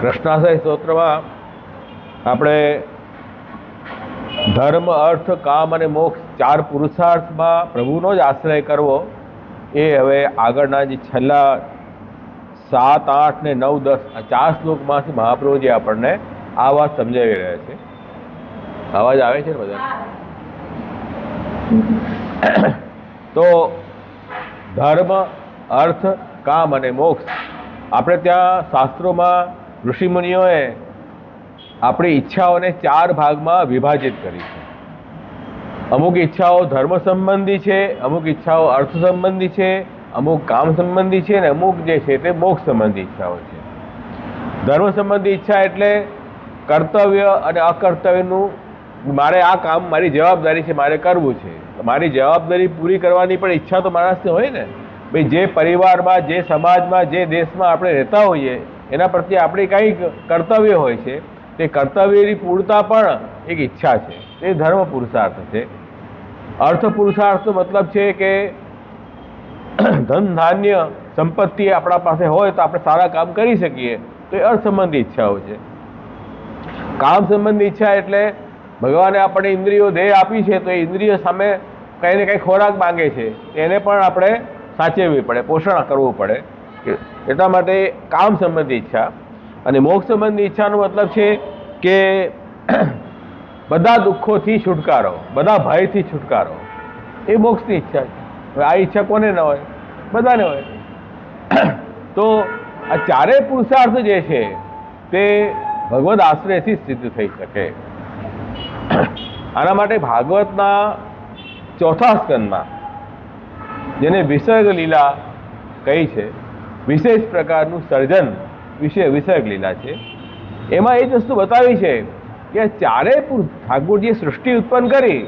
કૃષ્ણાશય સ્તોત્રમાં આપણે ધર્મ, અર્થ, કામ અને મોક્ષ ચાર પુરુષાર્થમાં પ્રભુનો જ આશ્રય કરવો, એ હવે આગળના જે છેલ્લા 7, 8 ને 9, 10 આ 4 શ્લોકમાંથી મહાપ્રભુજી આપણને આ વાત સમજાવી રહ્યા છે. અવાજ આવે છે ને બધા? તો ધર્મ, અર્થ, કામ અને મોક્ષ આપણે ત્યાં શાસ્ત્રોમાં ઋષિમુનિઓએ આપણી ઈચ્છાઓને 4 ભાગમાં વિભાજિત કરી છે. અમુક ઈચ્છાઓ ધર્મ સંબંધી છે, અમુક ઈચ્છાઓ અર્થ સંબંધી છે, અમુક કામ સંબંધી છે અને અમુક જે છે તે મોક્ષ સંબંધી ઈચ્છાઓ છે. ધર્મ સંબંધી ઈચ્છા એટલે કર્તવ્ય અને અકર્તવ્યનું, મારે આ કામ મારી જવાબદારી છે, મારે કરવું છે. મારી જવાબદારી પૂરી કરવાની પણ ઈચ્છા તો માણસને હોય ને. ભાઈ, જે પરિવારમાં, જે સમાજમાં, જે દેશમાં આપણે રહેતા હોઈએ એના પ્રત્યે આપણી કંઈક કર્તવ્ય હોય છે. તે કર્તવ્યની પૂર્ણતા પણ એક ઈચ્છા છે. તે ધર્મ પુરુષાર્થ છે. અર્થ પુરુષાર્થનો મતલબ છે કે ધન, ધાન્ય, સંપત્તિ આપણા પાસે હોય તો આપણે સારા કામ કરી શકીએ, તો એ અર્થ સંબંધી ઈચ્છાઓ છે. કામ સંબંધી ઈચ્છા એટલે ભગવાને આપણને ઇન્દ્રિયો દેહ આપી છે, તો એ ઇન્દ્રિય સામે કંઈ ને કંઈ ખોરાક માંગે છે, એને પણ આપણે સાચવવી પડે, પોષણ કરવું પડે. એટલા માટે કામ સંબંધી ઈચ્છા. અને મોક્ષ સંબંધી ઈચ્છાનો મતલબ છે કે બધા દુઃખોથી છુટકારો, બધા ભયથી છુટકારો, એ મોક્ષની ઈચ્છા છે. હવે આ ઈચ્છા કોને ન હોય? બધાને હોય. તો આ ચારેય પુરુષાર્થ જે છે તે ભગવદ આશ્રયથી સિદ્ધ થઈ શકે. આના માટે ભાગવતના 4થા સ્કંદમાં, જેને વિસર્ગ લીલા કહી છે, વિશેષ પ્રકારનું સર્જન વિશે વિસર્ગ લીલા છે, એમાં એ જ વસ્તુ બતાવી છે કે ચારેય ઠાકોરજીએ સૃષ્ટિ ઉત્પન્ન કરી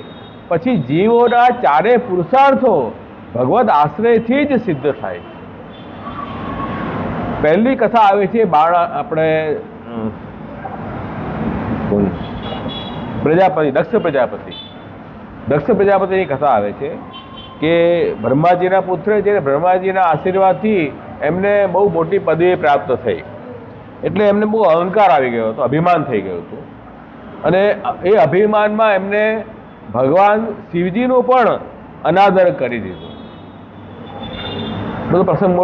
પછી જીવોના ચારેય પુરુષાર્થો ભગવદ આશ્રયથી જ સિદ્ધ થાય છે. પહેલી કથા આવે છે આપણે પ્રજાપતિ, દક્ષ પ્રજાપતિની કથા આવે છે કે બ્રહ્માજીના પુત્ર છે, બ્રહ્માજીના આશીર્વાદથી એમને બહુ મોટી પદવી પ્રાપ્ત થઈ. એટલે એમને બહુ અહંકાર આવી ગયો હતો, અભિમાન થઈ ગયું હતું. અને એ અભિમાનમાં એમને ભગવાન શિવજીનો પણ અનાદર કરી દીધો. બધો પ્રસંગ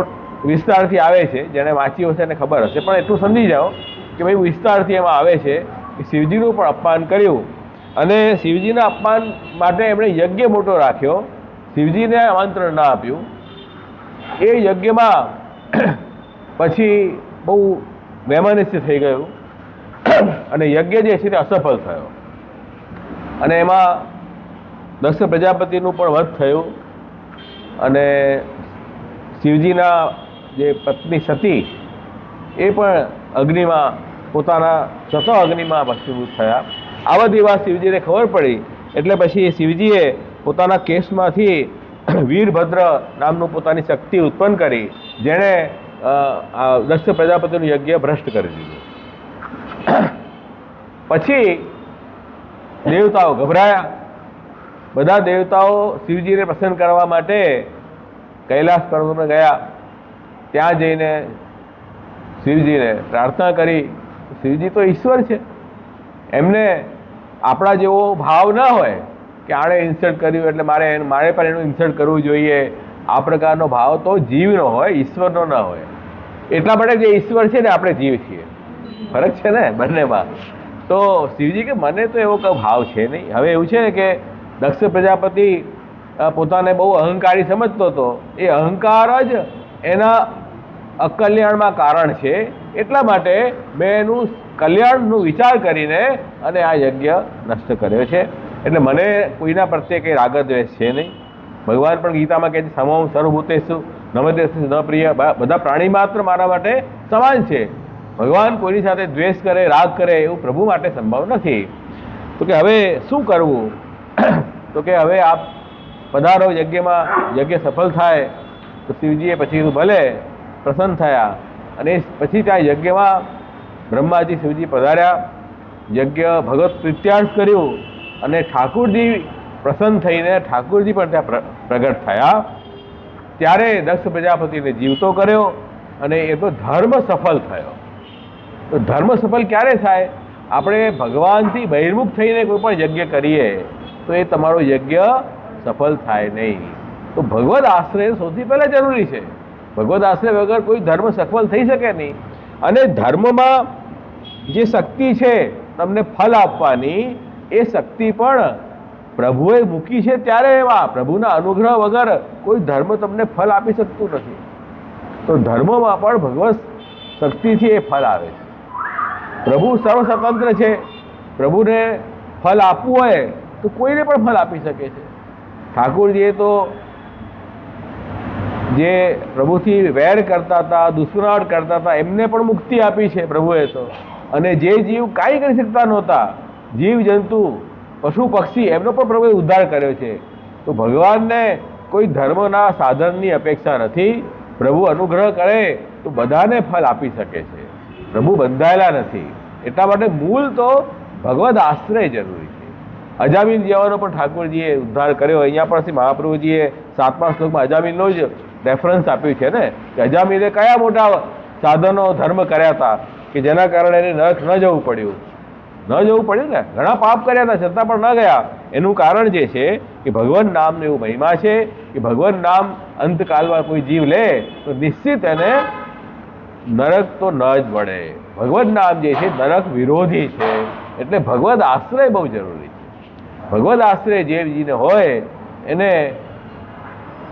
વિસ્તારથી આવે છે, જેને વાંચ્યું હશે એને ખબર હશે, પણ એટલું સમજી જાઓ કે ભાઈ વિસ્તારથી એમાં આવે છે કે શિવજીનું પણ અપમાન કર્યું. અને શિવજીના અપમાન માટે એમણે યજ્ઞ મોટો રાખ્યો, શિવજીને આમંત્રણ ના આપ્યું. એ યજ્ઞમાં પછી બહુ વૈમનસ્ય થઈ ગયું અને યજ્ઞ જે છે તે અસફળ થયો. અને એમાં દક્ષ પ્રજાપતિનું પણ વધ થયું અને શિવજીના જે પત્ની સતી એ પણ અગ્નિમાં, પોતાના સતો અગ્નિમાં ભસ્મીભૂત થયા. આ બધી વાત શિવજીને ખબર પડી એટલે પછી શિવજીએ પોતાના કેશમાંથી વીરભદ્ર નામનું પોતાની શક્તિ ઉત્પન્ન કરી, જેણે દક્ષ પ્રજાપતિનું યજ્ઞ ભ્રષ્ટ કરી દીધું. પછી દેવતાઓ ગભરાયા. બધા દેવતાઓ શિવજીને પ્રસન્ન કરવા માટે કૈલાસ પર્વતમાં ગયા. ત્યાં જઈને શિવજીને પ્રાર્થના કરી. શિવજી તો ઈશ્વર છે, એમને આપણા જેવો ભાવ ના હોય કે આણે ઇન્સલ્ટ કર્યું એટલે મારે પણ એનું ઇન્સલ્ટ કરવું જોઈએ. આ પ્રકારનો ભાવ તો જીવનો હોય, ઈશ્વરનો ના હોય. એટલા માટે જે ઈશ્વર છે ને આપણે જીવ છીએ, ફરક છે ને બંનેમાં. તો શિવજી કે મને તો એવો કોઈ ભાવ છે નહીં. હવે એવું છે કે દક્ષ પ્રજાપતિ પોતાને બહુ અહંકારી સમજતો હતો. એ અહંકાર જ એના અકલ્યાણમાં કારણ છે. એટલા માટે મેં એનું કલ્યાણનું વિચાર કરીને અને આ યજ્ઞ નષ્ટ કર્યો છે. એટલે મને કોઈના પ્રત્યે કંઈ રાગદ્વેષ છે નહીં. ભગવાન પણ ગીતામાં કહે છે સમમ સર્વભૂતેષુ નમસ્તે ન પ્રિય. બધા પ્રાણી માત્ર મારા માટે સમાન છે. ભગવાન કોઈની સાથે દ્વેષ કરે, રાગ કરે એવું પ્રભુ માટે સંભવ નથી. તો કે હવે શું કરવું? તો કે હવે આપ પધારો યજ્ઞમાં, યજ્ઞ સફળ થાય. તો શિવજીએ પછી ભલે પ્રસન્ન થયા અને પછી ત્યાં યજ્ઞમાં બ્રહ્માજી શિવજી પધાર્યા. યજ્ઞ ભગવત પ્રીત્યાર્થ કર્યું અને ઠાકુરજી પ્રસન્ન થઈને ઠાકુરજી પણ ત્યાં પ્રગટ થયા. ત્યારે દક્ષ પ્રજાપતિને જીવતો કર્યો અને એ તો ધર્મ સફળ થયો. તો ધર્મ સફળ ક્યારે થાય? આપણે ભગવાનથી બહિર્મુખ થઈને કોઈ પણ યજ્ઞ કરીએ તો એ તમારો યજ્ઞ સફળ થાય નહીં. તો ભગવદ આશ્રય સૌથી પહેલાં જરૂરી છે. ભગવદ આશ્રય વગર કોઈ ધર્મ સફળ થઈ શકે નહીં. અને ધર્મમાં જે શક્તિ છે તમને ફલ આપવાની, એ શક્તિ પણ પ્રભુએ મૂકી છે ત્યારે એવા પ્રભુના અનુગ્રહ વગર કોઈ ધર્મ તમને ફલ આપી શકતું નથી. તો ધર્મમાં પણ ભગવત શક્તિથી એ ફલ આવે છે. પ્રભુ સર્વ સ્વતંત્ર છે. પ્રભુને ફલ આપવું હોય તો કોઈને પણ ફલ આપી શકે છે. ઠાકોરજીએ તો જે પ્રભુથી વેર કરતા હતા, દુષ્કર્મ કરતા હતા, એમને પણ મુક્તિ આપી છે પ્રભુએ તો. અને જે જીવ કાંઈ કરી શકતા નહોતા, જીવ જંતુ પશુ પક્ષી, એમનો પણ પ્રભુએ ઉદ્ધાર કર્યો છે. તો ભગવાનને કોઈ ધર્મના સાધનની અપેક્ષા નથી. પ્રભુ અનુગ્રહ કરે તો બધાને ફલ આપી શકે છે. પ્રભુ બંધાયેલા નથી. એટલા માટે મૂળ તો ભગવદ આશ્રય જરૂરી છે. અજામીન જેવાનો પણ ઠાકોરજીએ ઉદ્ધાર કર્યો. અહીંયા પણ શ્રી મહાપ્રભુજીએ 7મા શ્લોકમાં અજામીનનો જ રેફરન્સ આપ્યું છે ને, કે અજામીને કયા મોટા સાધનો ધર્મ કર્યા હતા કે જેના કારણે એને નરક ન જવું પડ્યું. ન જવું પડ્યું ને, ઘણા પાપ કર્યા હતા છતાં પણ ન ગયા. એનું કારણ જે છે કે ભગવાન નામનો એવો મહિમા છે કે ભગવાન નામ અંતકાલમાં કોઈ જીવ લે તો નિશ્ચિત એને નરક તો ન જ મળે. ભગવદ નામ જે છે નરક વિરોધી છે. એટલે ભગવદ આશ્રય બહુ જરૂરી છે. ભગવદ આશ્રય જે જીને હોય એને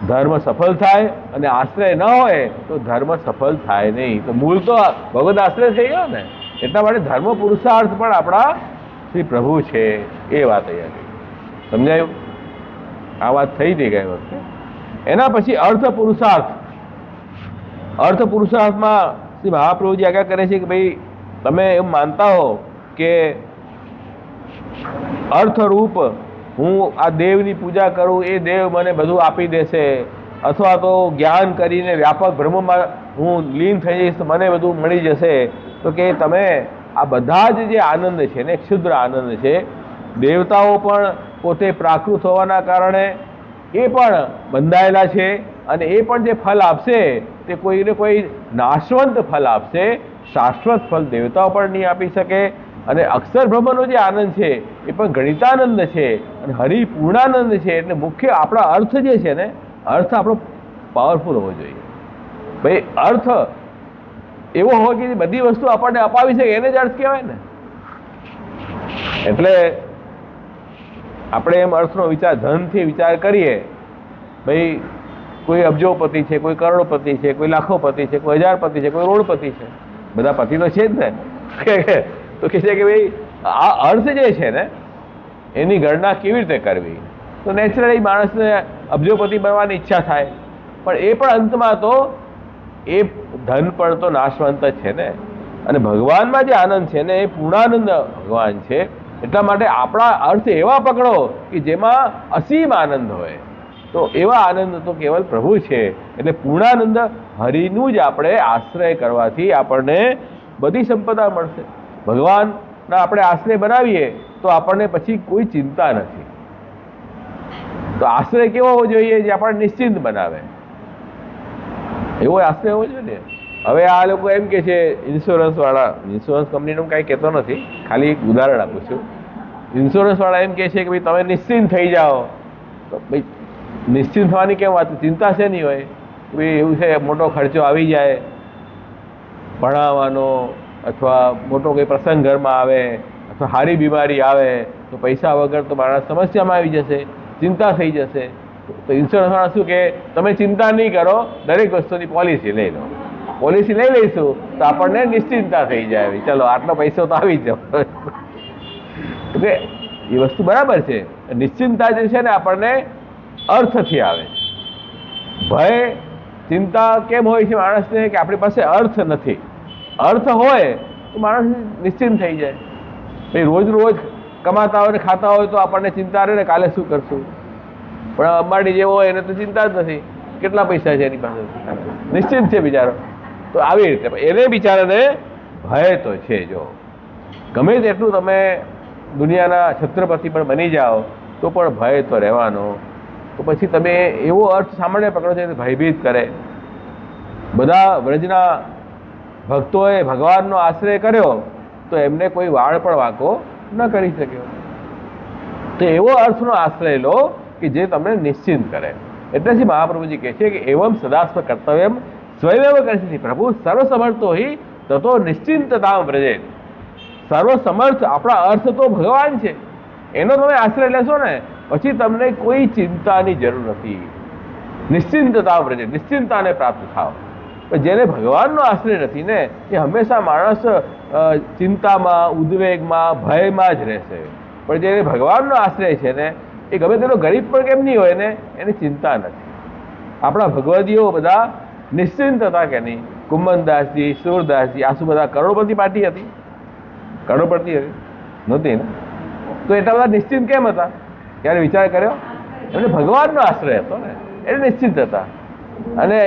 ધર્મ સફળ થાય, અને આશ્રય ન હોય તો ધર્મ સફળ થાય નહીં. તો મૂળ તો ભગવદ આશ્રય થઈ ગયો ને. એટલા માટે ધર્મ પુરુષાર્થ પણ આપણા શ્રી પ્રભુ છે. એ વાત અહીંયા સમજાયું? આ વાત થઈ હતી ગઈ વખતે. એના પછી અર્થ પુરુષાર્થ. અર્થ પુરુષાર્થમાં શ્રી મહાપ્રભુજી આજ્ઞા કરે છે કે ભાઈ તમે એમ માનતા હો કે અર્થરૂપ હું આ દેવની પૂજા કરું, એ દેવ મને બધું આપી દેશે, અથવા તો જ્ઞાન કરીને વ્યાપક બ્રહ્મમાં હું લીન થઈ જઈશ તો મને બધું મળી જશે. તો કે તમે આ બધા જ જે આનંદ છે ને ક્ષુદ્ર આનંદ છે, દેવતાઓ પણ પોતે પ્રાકૃત હોવાના કારણે એ પણ બંધાયેલા છે, અને એ પણ જે ફલ આપશે તે કોઈને કોઈ નાશવંત ફલ આપશે. શાશ્વત ફલ દેવતાઓ પણ નહીં આપી શકે. અને અક્ષર બ્રહ્મનો જે આનંદ છે એ પણ ગણિતાનંદ છે અને હરિપૂર્ણાનંદ છે. એટલે મુખ્ય આપણા અર્થ જે છે ને, અર્થ આપણો પાવરફુલ હોવો જોઈએ. ભાઈ અર્થ એવો હોય કે બધી વસ્તુ આપણને અપાવી શકે, એને જ અર્થ કહેવાય ને. એટલે આપણે એમ અર્થનો વિચાર ધનથી વિચાર કરીએ, ભાઈ કોઈ અબજોપતિ છે, કોઈ કરોડપતિ છે, કોઈ લાખોપતિ છે, કોઈ હજારપતિ છે, કોઈ રોડપતિ છે, બધા પતિ તો છે જ ને. તો કહે છે કે ભાઈ આ અર્થ જે છે ને એની ગણના કેવી રીતે કરવી? તો નેચરલી માણસને અબજોપતિ બનવાની ઈચ્છા થાય, પણ એ પણ અંતમાં તો એ ધન પણ તો નાશવંત જ છે ને. અને ભગવાનમાં જે આનંદ છે ને એ પૂર્ણાનંદ ભગવાન છે. એટલા માટે આપણા અર્થ એવા પકડો કે જેમાં અસીમ આનંદ હોય. તો એવા આનંદ તો કેવલ પ્રભુ છે. એટલે પૂર્ણાનંદ હરિનું જ આપણે આશ્રય કરવાથી આપણને બધી સંપદા મળશે. ભગવાનના આપણે આશ્રય બનાવીએ તો આપણને પછી કોઈ ચિંતા નથી. તો આશ્રય કેવો હોવો જોઈએ? જે આપણને નિશ્ચિંત બનાવે, એવો આશ્રય હોવો જોઈએ ને. હવે આ લોકો એમ કે છે ઇન્સ્યોરન્સવાળા, ઇન્સ્યોરન્સ કંપનીનું કાંઈ કહેતો નથી, ખાલી એક ઉદાહરણ આપું છું. ઇન્સ્યોરન્સવાળા એમ કહે છે કે ભાઈ તમે નિશ્ચિંત થઈ જાઓ. તો ભાઈ નિશ્ચિંત થવાની કેમ વાત? ચિંતા છે નહીં હોય ભાઈ, એવું છે મોટો ખર્ચો આવી જાય ભણાવવાનો, અથવા મોટો કોઈ પ્રસંગ ઘરમાં આવે, અથવા સારી બીમારી આવે તો પૈસા વગર તો માણસ સમસ્યામાં આવી જશે, ચિંતા થઈ જશે. તો ઇન્સ્યોરન્સવાળા શું કહે? તમે ચિંતા નહીં કરો, દરેક વસ્તુની પોલિસી લઈ લો. પોલિસી લઈ લઈશું તો આપણને નિશ્ચિંતા થઈ જાય, ચલો આટલો પૈસો તો આવી જ જાવ. એ વસ્તુ બરાબર છે. નિશ્ચિંતા જે છે ને આપણને અર્થથી આવે. ભય ચિંતા કેમ હોય છે માણસને? કે આપણી પાસે અર્થ નથી. અર્થ હોય તો માણસ નિશ્ચિંત થઈ જાય. ભાઈ રોજ રોજ કમાતા હોય ને ખાતા હોય તો આપણને ચિંતા રહે ને કાલે શું કરશું. પણ અંબાણી જેવો હોય એને તો ચિંતા જ નથી, કેટલા પૈસા છે એની પાસે, નિશ્ચિંત છે બિચારો. તો આવી રીતે એને બિચારાને ભય તો છે. જો ગમે તેટલું તમે દુનિયાના છત્રપતિ પણ બની જાઓ તો પણ ભય તો રહેવાનો. તો પછી તમે એવો અર્થ સામાન્ય પકડો છો ભયભીત કરે. બધા વ્રજના ભક્તોએ ભગવાનનો આશ્રય કર્યો તો એમને કોઈ વાળ પણ વાંકો ન કરી શક્યો. તો એવો અર્થનો આશ્રય લો કે જે તમને નિશ્ચિંત કરે. એટલે જ મહાપ્રભુજી કહે છે કે એવમ સદાસ્વ કર્તવ્યમ સ્વયમેવ કરશે. પ્રભુ સર્વસમર્થો હિ તતો નિશ્ચિંતતામ વ્રજે. સર્વસમર્થ આપણા અર્થ તો ભગવાન છે, એનો તમે આશ્રય લેશો ને પછી તમને કોઈ ચિંતાની જરૂર નથી. નિશ્ચિંતતા વ્રજે, નિશ્ચિંતાને પ્રાપ્ત થાવ. પણ જેને ભગવાનનો આશ્રય નથી ને એ હંમેશા માણસ ચિંતામાં, ઉદ્વેગમાં, ભયમાં જ રહેશે. પણ જેને ભગવાનનો આશ્રય છે ને એ ગમે તેનો ગરીબ પણ કેમ નહીં હોય ને એની ચિંતા નથી. આપણા ભગવદીઓ બધા નિશ્ચિંત હતા કે નહીં? કુંભનદાસજી, સુરદાસજી, આ શું બધા કરોડપતિ પાર્ટી હતી? કરોડપતિ હતી નહોતી ને? તો એટલા બધા નિશ્ચિંત કેમ હતા? ક્યારે વિચાર કર્યો? એમને ભગવાનનો આશ્રય હતો ને એટલે નિશ્ચિત હતા. અને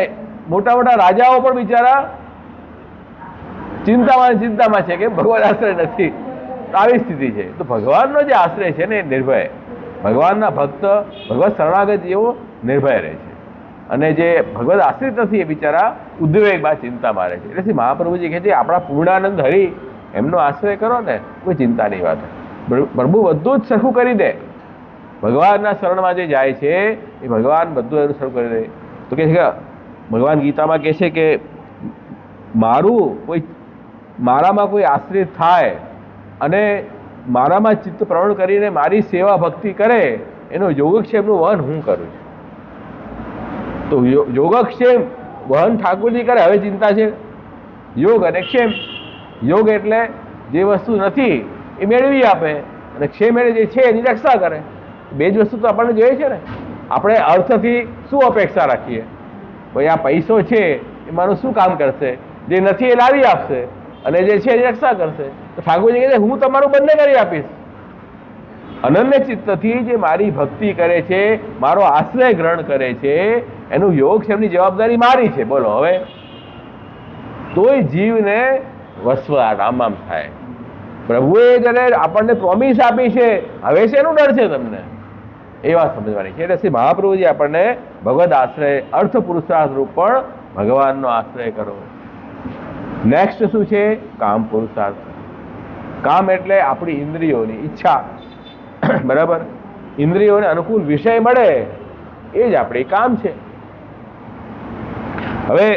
મોટા મોટા રાજાઓ પણ બિચારા ચિંતામાં છે કે ભગવાન આશ્રય નથી. આવી સ્થિતિ છે. તો ભગવાનનો જે આશ્રય છે ને એ નિર્ભય, ભગવાનના ભક્ત, ભગવત શરણાગત જેવો નિર્ભય રહે છે. અને જે ભગવત આશ્રિત નથી એ બિચારા ઉદ્વેગમાં, ચિંતામાં રહે છે. એટલે મહાપ્રભુજી કહે છે આપણા પૂર્ણાનંદ હરિ એમનો આશ્રય કરો ને કોઈ ચિંતાની વાત. પ્રભુ બધું જ સરખું કરી દે. ભગવાનના શરણમાં જે જાય છે એ ભગવાન બધું એનું સરખું કરી દે. તો કહે છે કે ભગવાન ગીતામાં કહે છે કે મારામાં કોઈ આશ્રિત થાય અને મારામાં ચિત્ત પ્રવણ કરીને મારી સેવા ભક્તિ કરે એનો યોગક્ષેમનું વહન હું કરું છું. તો યોગક્ષેમ વહન ઠાકોરજી કરે. હવે ચિંતા છે યોગ અને ક્ષેમ. યોગ એટલે જે વસ્તુ નથી એ મેળવી આપે અને ક્ષેમ એટલે જે છે એની રક્ષા કરે. બે જ વસ્તુ તો આપણને જોઈએ છે ને. આપણે અર્થથી શું અપેક્ષા રાખીએ? ભાઈ આ પૈસો છે એ મારું શું કામ કરશે? જે નથી એ લાવી આપશે અને જે છે એ રક્ષા કરશે. તો ઠાકોરજી કહે છે હું તમારું બંને કરી આપીશ. અનન્ય ચિત્તથી જે મારી ભક્તિ કરે છે, મારો આશ્રય ગ્રહણ કરે છે, એનું યોગ એમની જવાબદારી મારી છે. બોલો હવે તોય જીવને વસવાટ આમ થાય. પ્રભુએ જ્યારે આપણને પ્રોમિસ આપી છે, હવે શેનું ડર છે તમને? એ વાત સમજવાની છે. એટલે શ્રી મહાપ્રભુજી આપણને ભગવદ આશ્રય, અર્થ પુરુષાર્થ રૂપ પણ ભગવાનનો આશ્રય કરો. નેક્સ્ટ શું છે? કામ પુરુષાર્થ. કામ એટલે આપણી ઇન્દ્રિયોની ઈચ્છા. બરાબર? ઇન્દ્રિયોને અનુકૂળ વિષય મળે એ જ આપણે કામ છે. હવે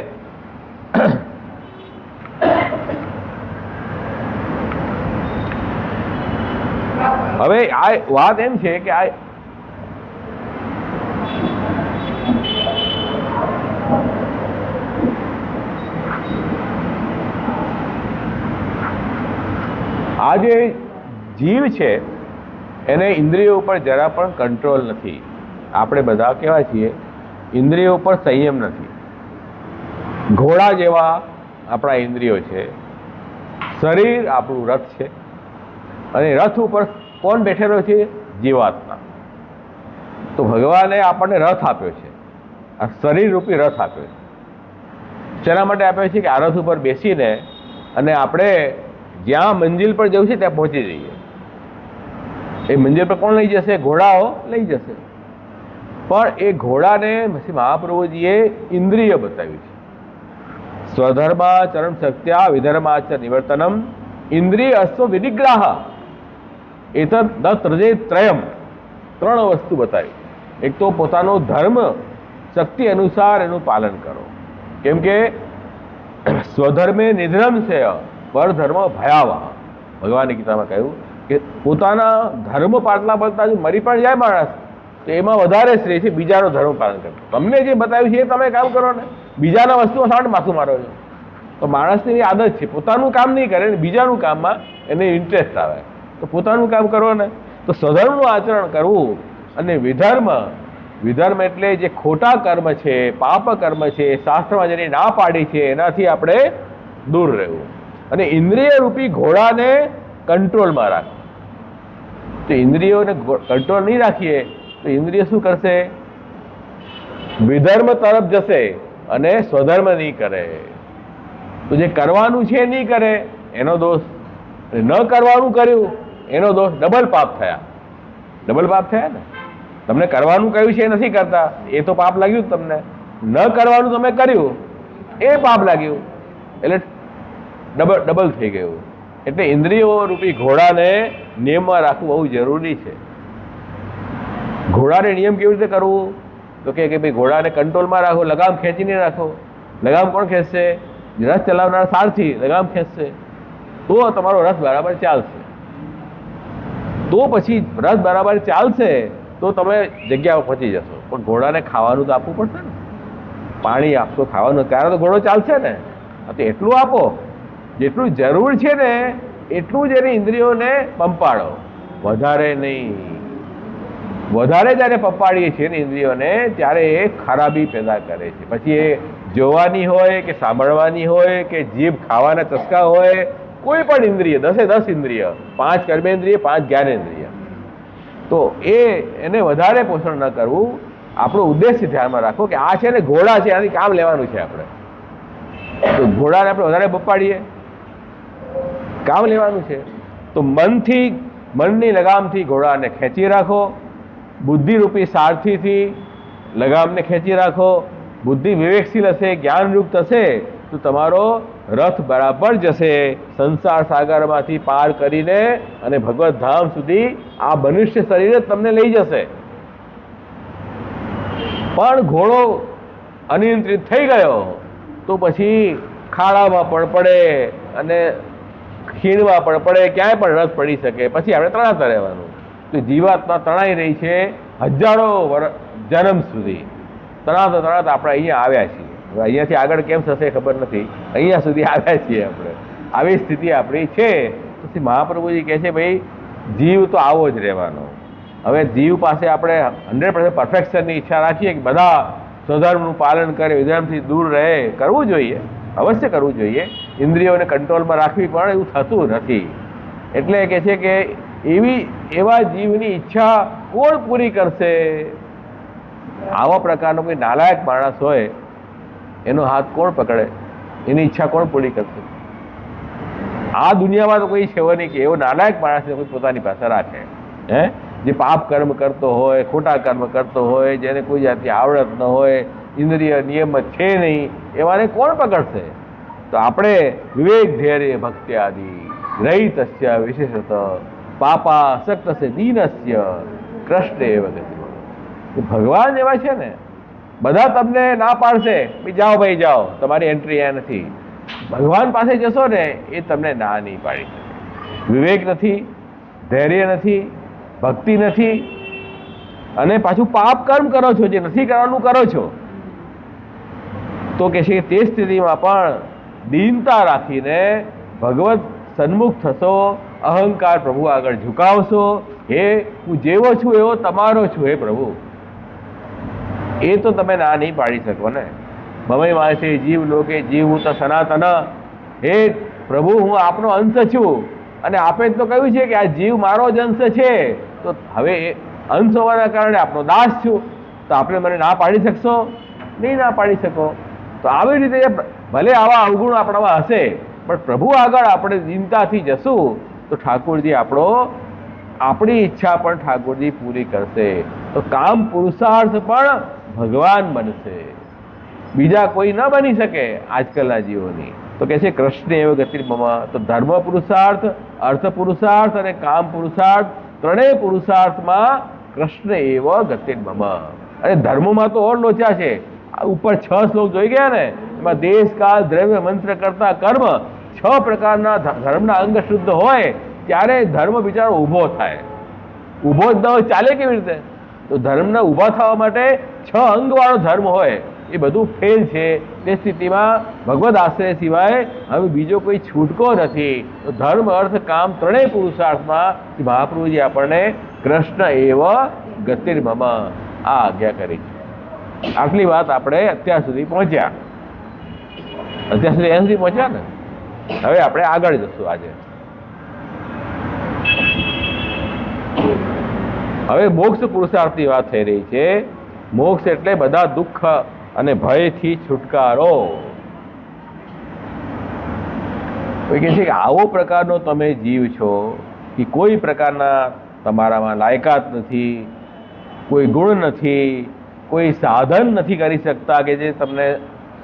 આ વાત એમ છે કે આ જે જીવ છે એને ઇન્દ્રિયો ઉપર જરા પણ કંટ્રોલ નથી. આપણે બધા કેવા છીએ? ઇન્દ્રિયો ઉપર સંયમ નથી. ઘોડા જેવા આપણા ઇન્દ્રિયો છે. શરીર આપણું રથ છે અને રથ ઉપર કોણ બેઠેલો છે? જીવાત્મા. તો ભગવાને આપણને રથ આપ્યો છે, આ શરીર રૂપી રથ આપ્યો છે. શેના માટે આપ્યો છે? કે આ રથ ઉપર બેસીને અને આપણે જ્યાં મંજિલ પર જવું છે ત્યાં પહોંચી જઈએ. એ મંજિલ પર કોણ લઈ જશે? ઘોડાઓ લઈ જશે. પણ એ ઘોડાને પછી મહાપ્રભુજીએ ઇન્દ્રિય બતાવ્યું છે. સ્વધર્માચરણ શક્ત્યા વિધર્માચર નિવર્તનમ ઇન્દ્રિય અસ્વ વિનિગ્રહ એતદ દત્રજે ત્રયમ. ત્રણ વસ્તુ બતાવી. એક તો પોતાનો ધર્મ શક્તિ અનુસાર એનું પાલન કરો. કેમ કે સ્વધર્મે નિધર્મ છે પરધર્મ ભયાવહ. ભગવાને ગીતામાં કહ્યું કે પોતાના ધર્મ પાટલા બળતા જો મરી પણ જાય માણસ તો એમાં વધારે શ્રેય છે બીજાનો ધર્મ પાલન કરો. તમને જે બતાવ્યું છે એ તમે કામ કરો ને, બીજાના વસ્તુઓ સામે માથું મારો છો. તો માણસની આદત છે પોતાનું કામ નહીં કરે ને બીજાનું કામમાં એને ઇન્ટરેસ્ટ આવે. તો પોતાનું કામ કરો ને. તો સ્વધર્મનું આચરણ કરવું અને વિધર્મ એટલે જે ખોટા કર્મ છે, પાપ કર્મ છે, શાસ્ત્રમાં જેની ના પાડી છે એનાથી આપણે દૂર રહેવું. અને ઇન્દ્રિય રૂપી ઘોડાને કંટ્રોલમાં રાખવું. તો ઇન્દ્રિયોને કંટ્રોલ નહીં રાખીએ તો ઇન્દ્રિય શું કરશે? વિધર્મ તરફ જશે અને સ્વધર્મ નહીં કરે. તો જે કરવાનું છે નહીં કરે એનો દોષ, ન કરવાનું કર્યું એનો દોષ. ડબલ પાપ થયા. ડબલ પાપ થયા ને. તમને કરવાનું કહ્યું છે એ નથી કરતા એ તો પાપ લાગ્યું તમને. ન કરવાનું તમે કર્યું એ પાપ લાગ્યું. એટલે ડબલ થઈ ગયું. એટલે ઇન્દ્રિયો રૂપી ઘોડાને નિયમમાં રાખવું બહુ જરૂરી છે. ઘોડાને નિયમ કેવી રીતે કરવું? તો કે ભાઈ ઘોડાને કંટ્રોલમાં રાખો, લગામ ખેંચીને રાખો. લગામ કોણ ખેંચશે? રથ ચલાવનાર સારથી લગામ ખેંચશે તો તમારો રથ બરાબર ચાલશે. તો પછી રથ બરાબર ચાલશે તો તમે જગ્યા પર પહોંચી જશો. પણ ઘોડાને ખાવાનું તો આપવું પડશે ને, પાણી આપશો, ખાવાનું, ત્યારે તો ઘોડો ચાલશે ને. તો એટલું આપો જેટલું જરૂર છે ને, એટલું જ એની ઇન્દ્રિયોને પંપાડો, વધારે નહીં. વધારે જ્યારે પંપાડીએ છીએ ને ઇન્દ્રિયોને, ત્યારે એ ખરાબી પેદા કરે છે. પછી એ જોવાની હોય કે સાંભળવાની હોય કે જીભ ખાવાના ચસ્કા હોય, કોઈ પણ ઇન્દ્રિય, 10 ઇન્દ્રિય, 5 કર્મેન્દ્રિય, 5 જ્ઞાનેન્દ્રિય, તો એને વધારે પોષણ ન કરવું. આપણો ઉદ્દેશ્ય ધ્યાનમાં રાખો કે આ છે ને ઘોડા છે, આથી કામ લેવાનું છે આપણે. તો ઘોડાને આપણે વધારે પપાડીએ, કામ લેવાનું છે. તો મનની લગામથી ઘોડાને ખેંચી રાખો, બુદ્ધિરૂપી સારથીથી લગામને ખેંચી રાખો. બુદ્ધિ વિવેકશીલ હશે, જ્ઞાનયુક્ત હશે તો તમારો રથ બરાબર જશે સંસાર સાગરમાંથી પાર કરીને અને ભગવત ધામ સુધી. આ મનુષ્ય શરીર જ તમને લઈ જશે. પણ ઘોડો અનિયંત્રિત થઈ ગયો તો પછી ખાડામાં પણ પડે અને ખીણમાં પણ પડે, ક્યાંય પણ રથ પડી શકે. પછી આપણે તણાતા રહેવાનું. તો જીવાત્મા તણાઈ રહી છે હજારો જન્મ સુધી. તણાતા આપણે અહીંયા આવ્યા છીએ. હવે અહીંયાથી આગળ કેમ થશે ખબર નથી, અહીંયા સુધી આવ્યા છીએ આપણે. આવી સ્થિતિ આપણી છે. પછી મહાપ્રભુજી કહે છે ભાઈ જીવ તો આવો જ રહેવાનો. હવે જીવ પાસે આપણે 100% પરફેક્શનની ઈચ્છા રાખીએ કે બધા સ્વધર્મનું પાલન કરે, વિધર્મથી દૂર રહે, કરવું જોઈએ, અવશ્ય કરવું જોઈએ. ઇન્દ્રિયોને કંટ્રોલમાં રાખવી, પણ એવું થતું નથી. એટલે કહે છે કે એવા જીવની ઈચ્છા કોણ પૂરી કરશે? આવા પ્રકારનો કોઈ નાલાયક માણસ હોય એનો હાથ કોણ પકડે? એની ઈચ્છા કોણ પૂરી કરશે? આ દુનિયામાં તો કોઈ છે નહીં કે એવો નાલાયક માણસ કોઈ પોતાની પાસે રાખે. જે પાપ કર્મ કરતો હોય, ખોટા કર્મ કરતો હોય, જેને કોઈ જાતની આવડત ન હોય, ઇન્દ્રિય નિયમ છે નહીં, એવાને કોણ પકડશે? તો આપણે વિવેક ધૈર્ય ભક્ત્યાદિ રહિતસ્ય વિશેષત પાપા સક્તસ્ય દીનસ્ય કૃષ્ણ એવ ગતિ. ભગવાન એવા છે ને, બધા તમને ના પાડશે, જાઓ ભાઈ જાઓ, તમારી એન્ટ્રી અહીંયા નથી. ભગવાન પાસે જશો ને એ તમને ના નહીં પાડી શકે. વિવેક નથી, ધૈર્ય નથી, ભક્તિ નથી, અને પાછું પાપ કર્મ કરો છો, જે નથી કરવાનું કરો છો, તો કે છે તે સ્થિતિમાં પણ દીનતા રાખીને ભગવત સન્મુખ થશો, અહંકાર પ્રભુ આગળ ઝુકાવશો. હે હું જેવો છું એવો તમારો છું હે પ્રભુ, એ તો તમે ના નહીં પાડી શકો ને. મમય વાસે જીવ લોકે જીવ તો સનાતન. હે પ્રભુ હું આપનો અંશ છું, અને આપે તો કહ્યું છે કે આ જીવ મારો જ અંશ છે, તો હવે એ અંશ હોવાના કારણે આપનો દાસ છું, તો આપણે મને ના પાડી શકશો નહીં? ના પાડી શકો. તો આવી રીતે ભલે આવા અવગુણ આપણામાં હશે, પણ પ્રભુ આગળ આપણે ચિંતાથી જશું તો ઠાકોરજી આપણી ઈચ્છા પણ ઠાકોરજી પૂરી કરશે. તો કામ પુરુષાર્થ પણ ભગવાન બનશે, બીજા કોઈ ન બની શકે આજકાલના જીવોની. તો કે છે કૃષ્ણ એવ ગતિ મમ. તો ધર્મ પુરુષાર્થ, અર્થ પુરુષાર્થ અને કામ પુરુષાર્થ, ત્રણેય પુરુષાર્થમાં કૃષ્ણ એવ ગતિ મમ. અને ધર્મમાં તો ઓર લોચા છે. ઉપર 6 શ્લોક જોઈ ગયા ને, એમાં દેશ કાળ દ્રવ્ય મંત્ર કરતા કર્મ 6 પ્રકારના ધર્મના અંગ શુદ્ધ હોય ત્યારે ધર્મ બિચારો ઊભો થાય. ઊભો જ ન હોય ચાલે કેવી રીતે? તો ધર્મના ઊભા થવા માટે 6 અંગવાળો ધર્મ હોય, એ બધું ફેલ છે. તે સ્થિતિમાં ભગવદ આશ્રય સિવાય હવે બીજો કોઈ છૂટકો નથી. તો ધર્મ અર્થ કામ ત્રણેય પુરુષાર્થમાં મહાપ્રભુજી આપણને કૃષ્ણ એવ ગતિર્મમ આ આજ્ઞા કરી છે. આટલી વાત આપણે અત્યાર સુધી પહોંચ્યા. અત્યાર સુધી એમ સુધી પહોંચ્યા ને. હવે આપણે આગળ જશું. આજે હવે મોક્ષ પુરુષાર્થની વાત થઈ રહી છે. મોક્ષ એટલે બધા દુઃખ અને ભયથી છુટકારો. કોઈ કહે છે કે આવો પ્રકારનો તમે જીવ છો કે કોઈ પ્રકારના તમારામાં લાયકાત નથી, કોઈ ગુણ નથી, કોઈ સાધન નથી કરી શકતા કે જે તમને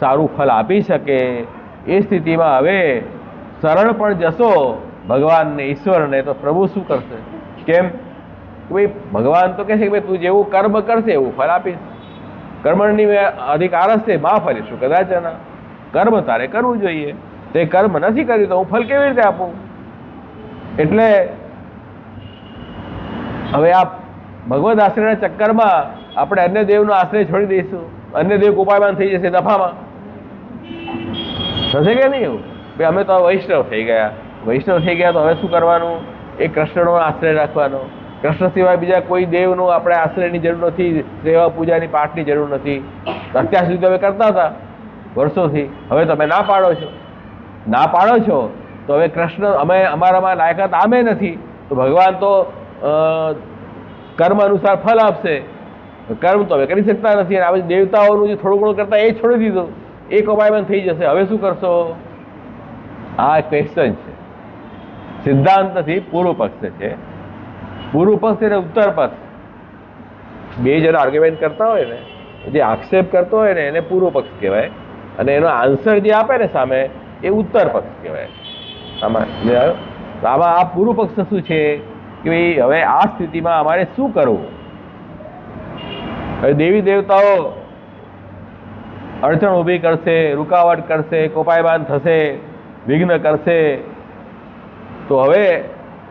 સારું ફળ આપી શકે. એ સ્થિતિમાં હવે શરણ પણ જશો ભગવાનને, ઈશ્વરને, તો પ્રભુ શું કરશે? કેમ? ભાઈ ભગવાન તો કહે છે કે ભાઈ તું જેવું કર્મ કરશે એવું ફળ આપીશ. કર્મની અધિકાર હશે માં ફરીશું કદાચ ના. કર્મ તારે કરવું જોઈએ, તે કર્મ નથી કર્યું તો હું ફળ કેવી રીતે આપું? એટલે હવે આ ભગવદ આશ્રયના ચક્કરમાં આપણે અન્ય દેવનો આશ્રય છોડી દઈશું, અન્ય દેવ ઉપાયમાન થઈ જશે નફામાં. થશે કે નહીં એવું? ભાઈ અમે તો વૈષ્ણવ થઈ ગયા, વૈષ્ણવ થઈ ગયા તો હવે શું કરવાનું? એ કૃષ્ણનો આશ્રય રાખવાનો. કૃષ્ણ સિવાય બીજા કોઈ દેવનો આપણે આશ્રયની જરૂર નથી, સેવા પૂજાની પાઠની જરૂર નથી. અત્યાર સુધી તમે કરતા હતા વર્ષોથી, હવે તમે ના પાડો છો. ના પાડો છો તો હવે કૃષ્ણ અમે અમારામાં લાયકાત આમે નથી, તો ભગવાન તો કર્મ અનુસાર ફળ આપશે. કર્મ તો હવે કરી શકતા નથી, અને આ બધી દેવતાઓનું જે થોડું ઘણું કરતા એ છોડી દીધું, એ કમાયમાન થઈ જશે. હવે શું કરશો? આ ક્વેશ્ચન છે. સિદ્ધાંત નથી, પૂર્વ પક્ષ છે. પૂર્વ પક્ષ અને ઉત્તર પક્ષ બે જણા આર્ગ્યુમેન્ટ કરતા હોય ને, જે આક્ષેપ કરતો હોય ને એને પૂર્વ પક્ષ કહેવાય, અને એનો આન્સર જે આપે ને સામે એ ઉત્તર પક્ષ કહેવાય. આમાં આ પૂર્વ પક્ષ શું છે કે ભાઈ હવે આ સ્થિતિમાં અમારે શું કરવું? હવે દેવી દેવતાઓ અડચણ ઊભી કરશે, રૂકાવટ કરશે, કોપાયમાન થશે, વિઘ્ન કરશે, તો હવે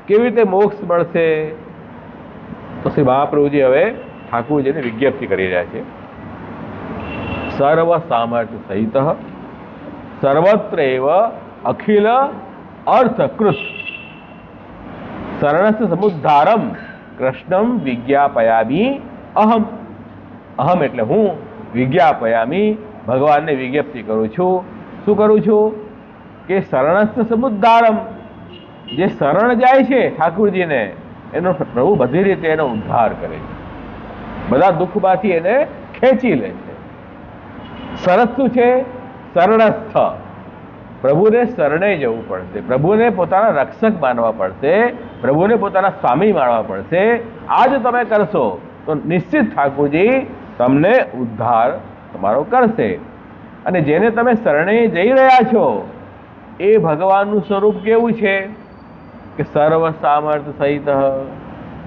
કેવી રીતે મોક્ષ મળશે? તો શ્રી મહાપ્રભુજી હવે ઠાકુરજીને વિજ્ઞપ્તિ કરી રહ્યા છે. સર્વ સામર્થ્ય સહિત સર્વત્ર એવ અખિલ અર્થકૃત શરણસ્ય સમુદ્ધારમ કૃષ્ણમ વિજ્ઞાપયામી અહમ. અહમ એટલે હું, વિજ્ઞાપયામી ભગવાનને વિજ્ઞપ્તિ કરું છું. શું કરું છું? કે શરણસ્ય સમુદ્ધારમ, જે શરણ જાય છે ઠાકુરજીને, એનો પ્રભુ બધી રીતે એનો ઉદ્ધાર કરે છે, બધા દુઃખમાંથી એને ખેંચી લે છે. શરત શું છે? શરણસ્થ, પ્રભુને શરણે જવું પડશે, પ્રભુને પોતાના રક્ષક માનવા પડશે, પ્રભુને પોતાના સ્વામી માનવા પડશે. આ જો તમે કરશો તો નિશ્ચિત ઠાકુરજી તમને ઉદ્ધાર તમારો કરશે. અને જેને તમે શરણે જઈ રહ્યા છો એ ભગવાનનું સ્વરૂપ કેવું છે? કે સર્વ સામર્થ્ય સહિત,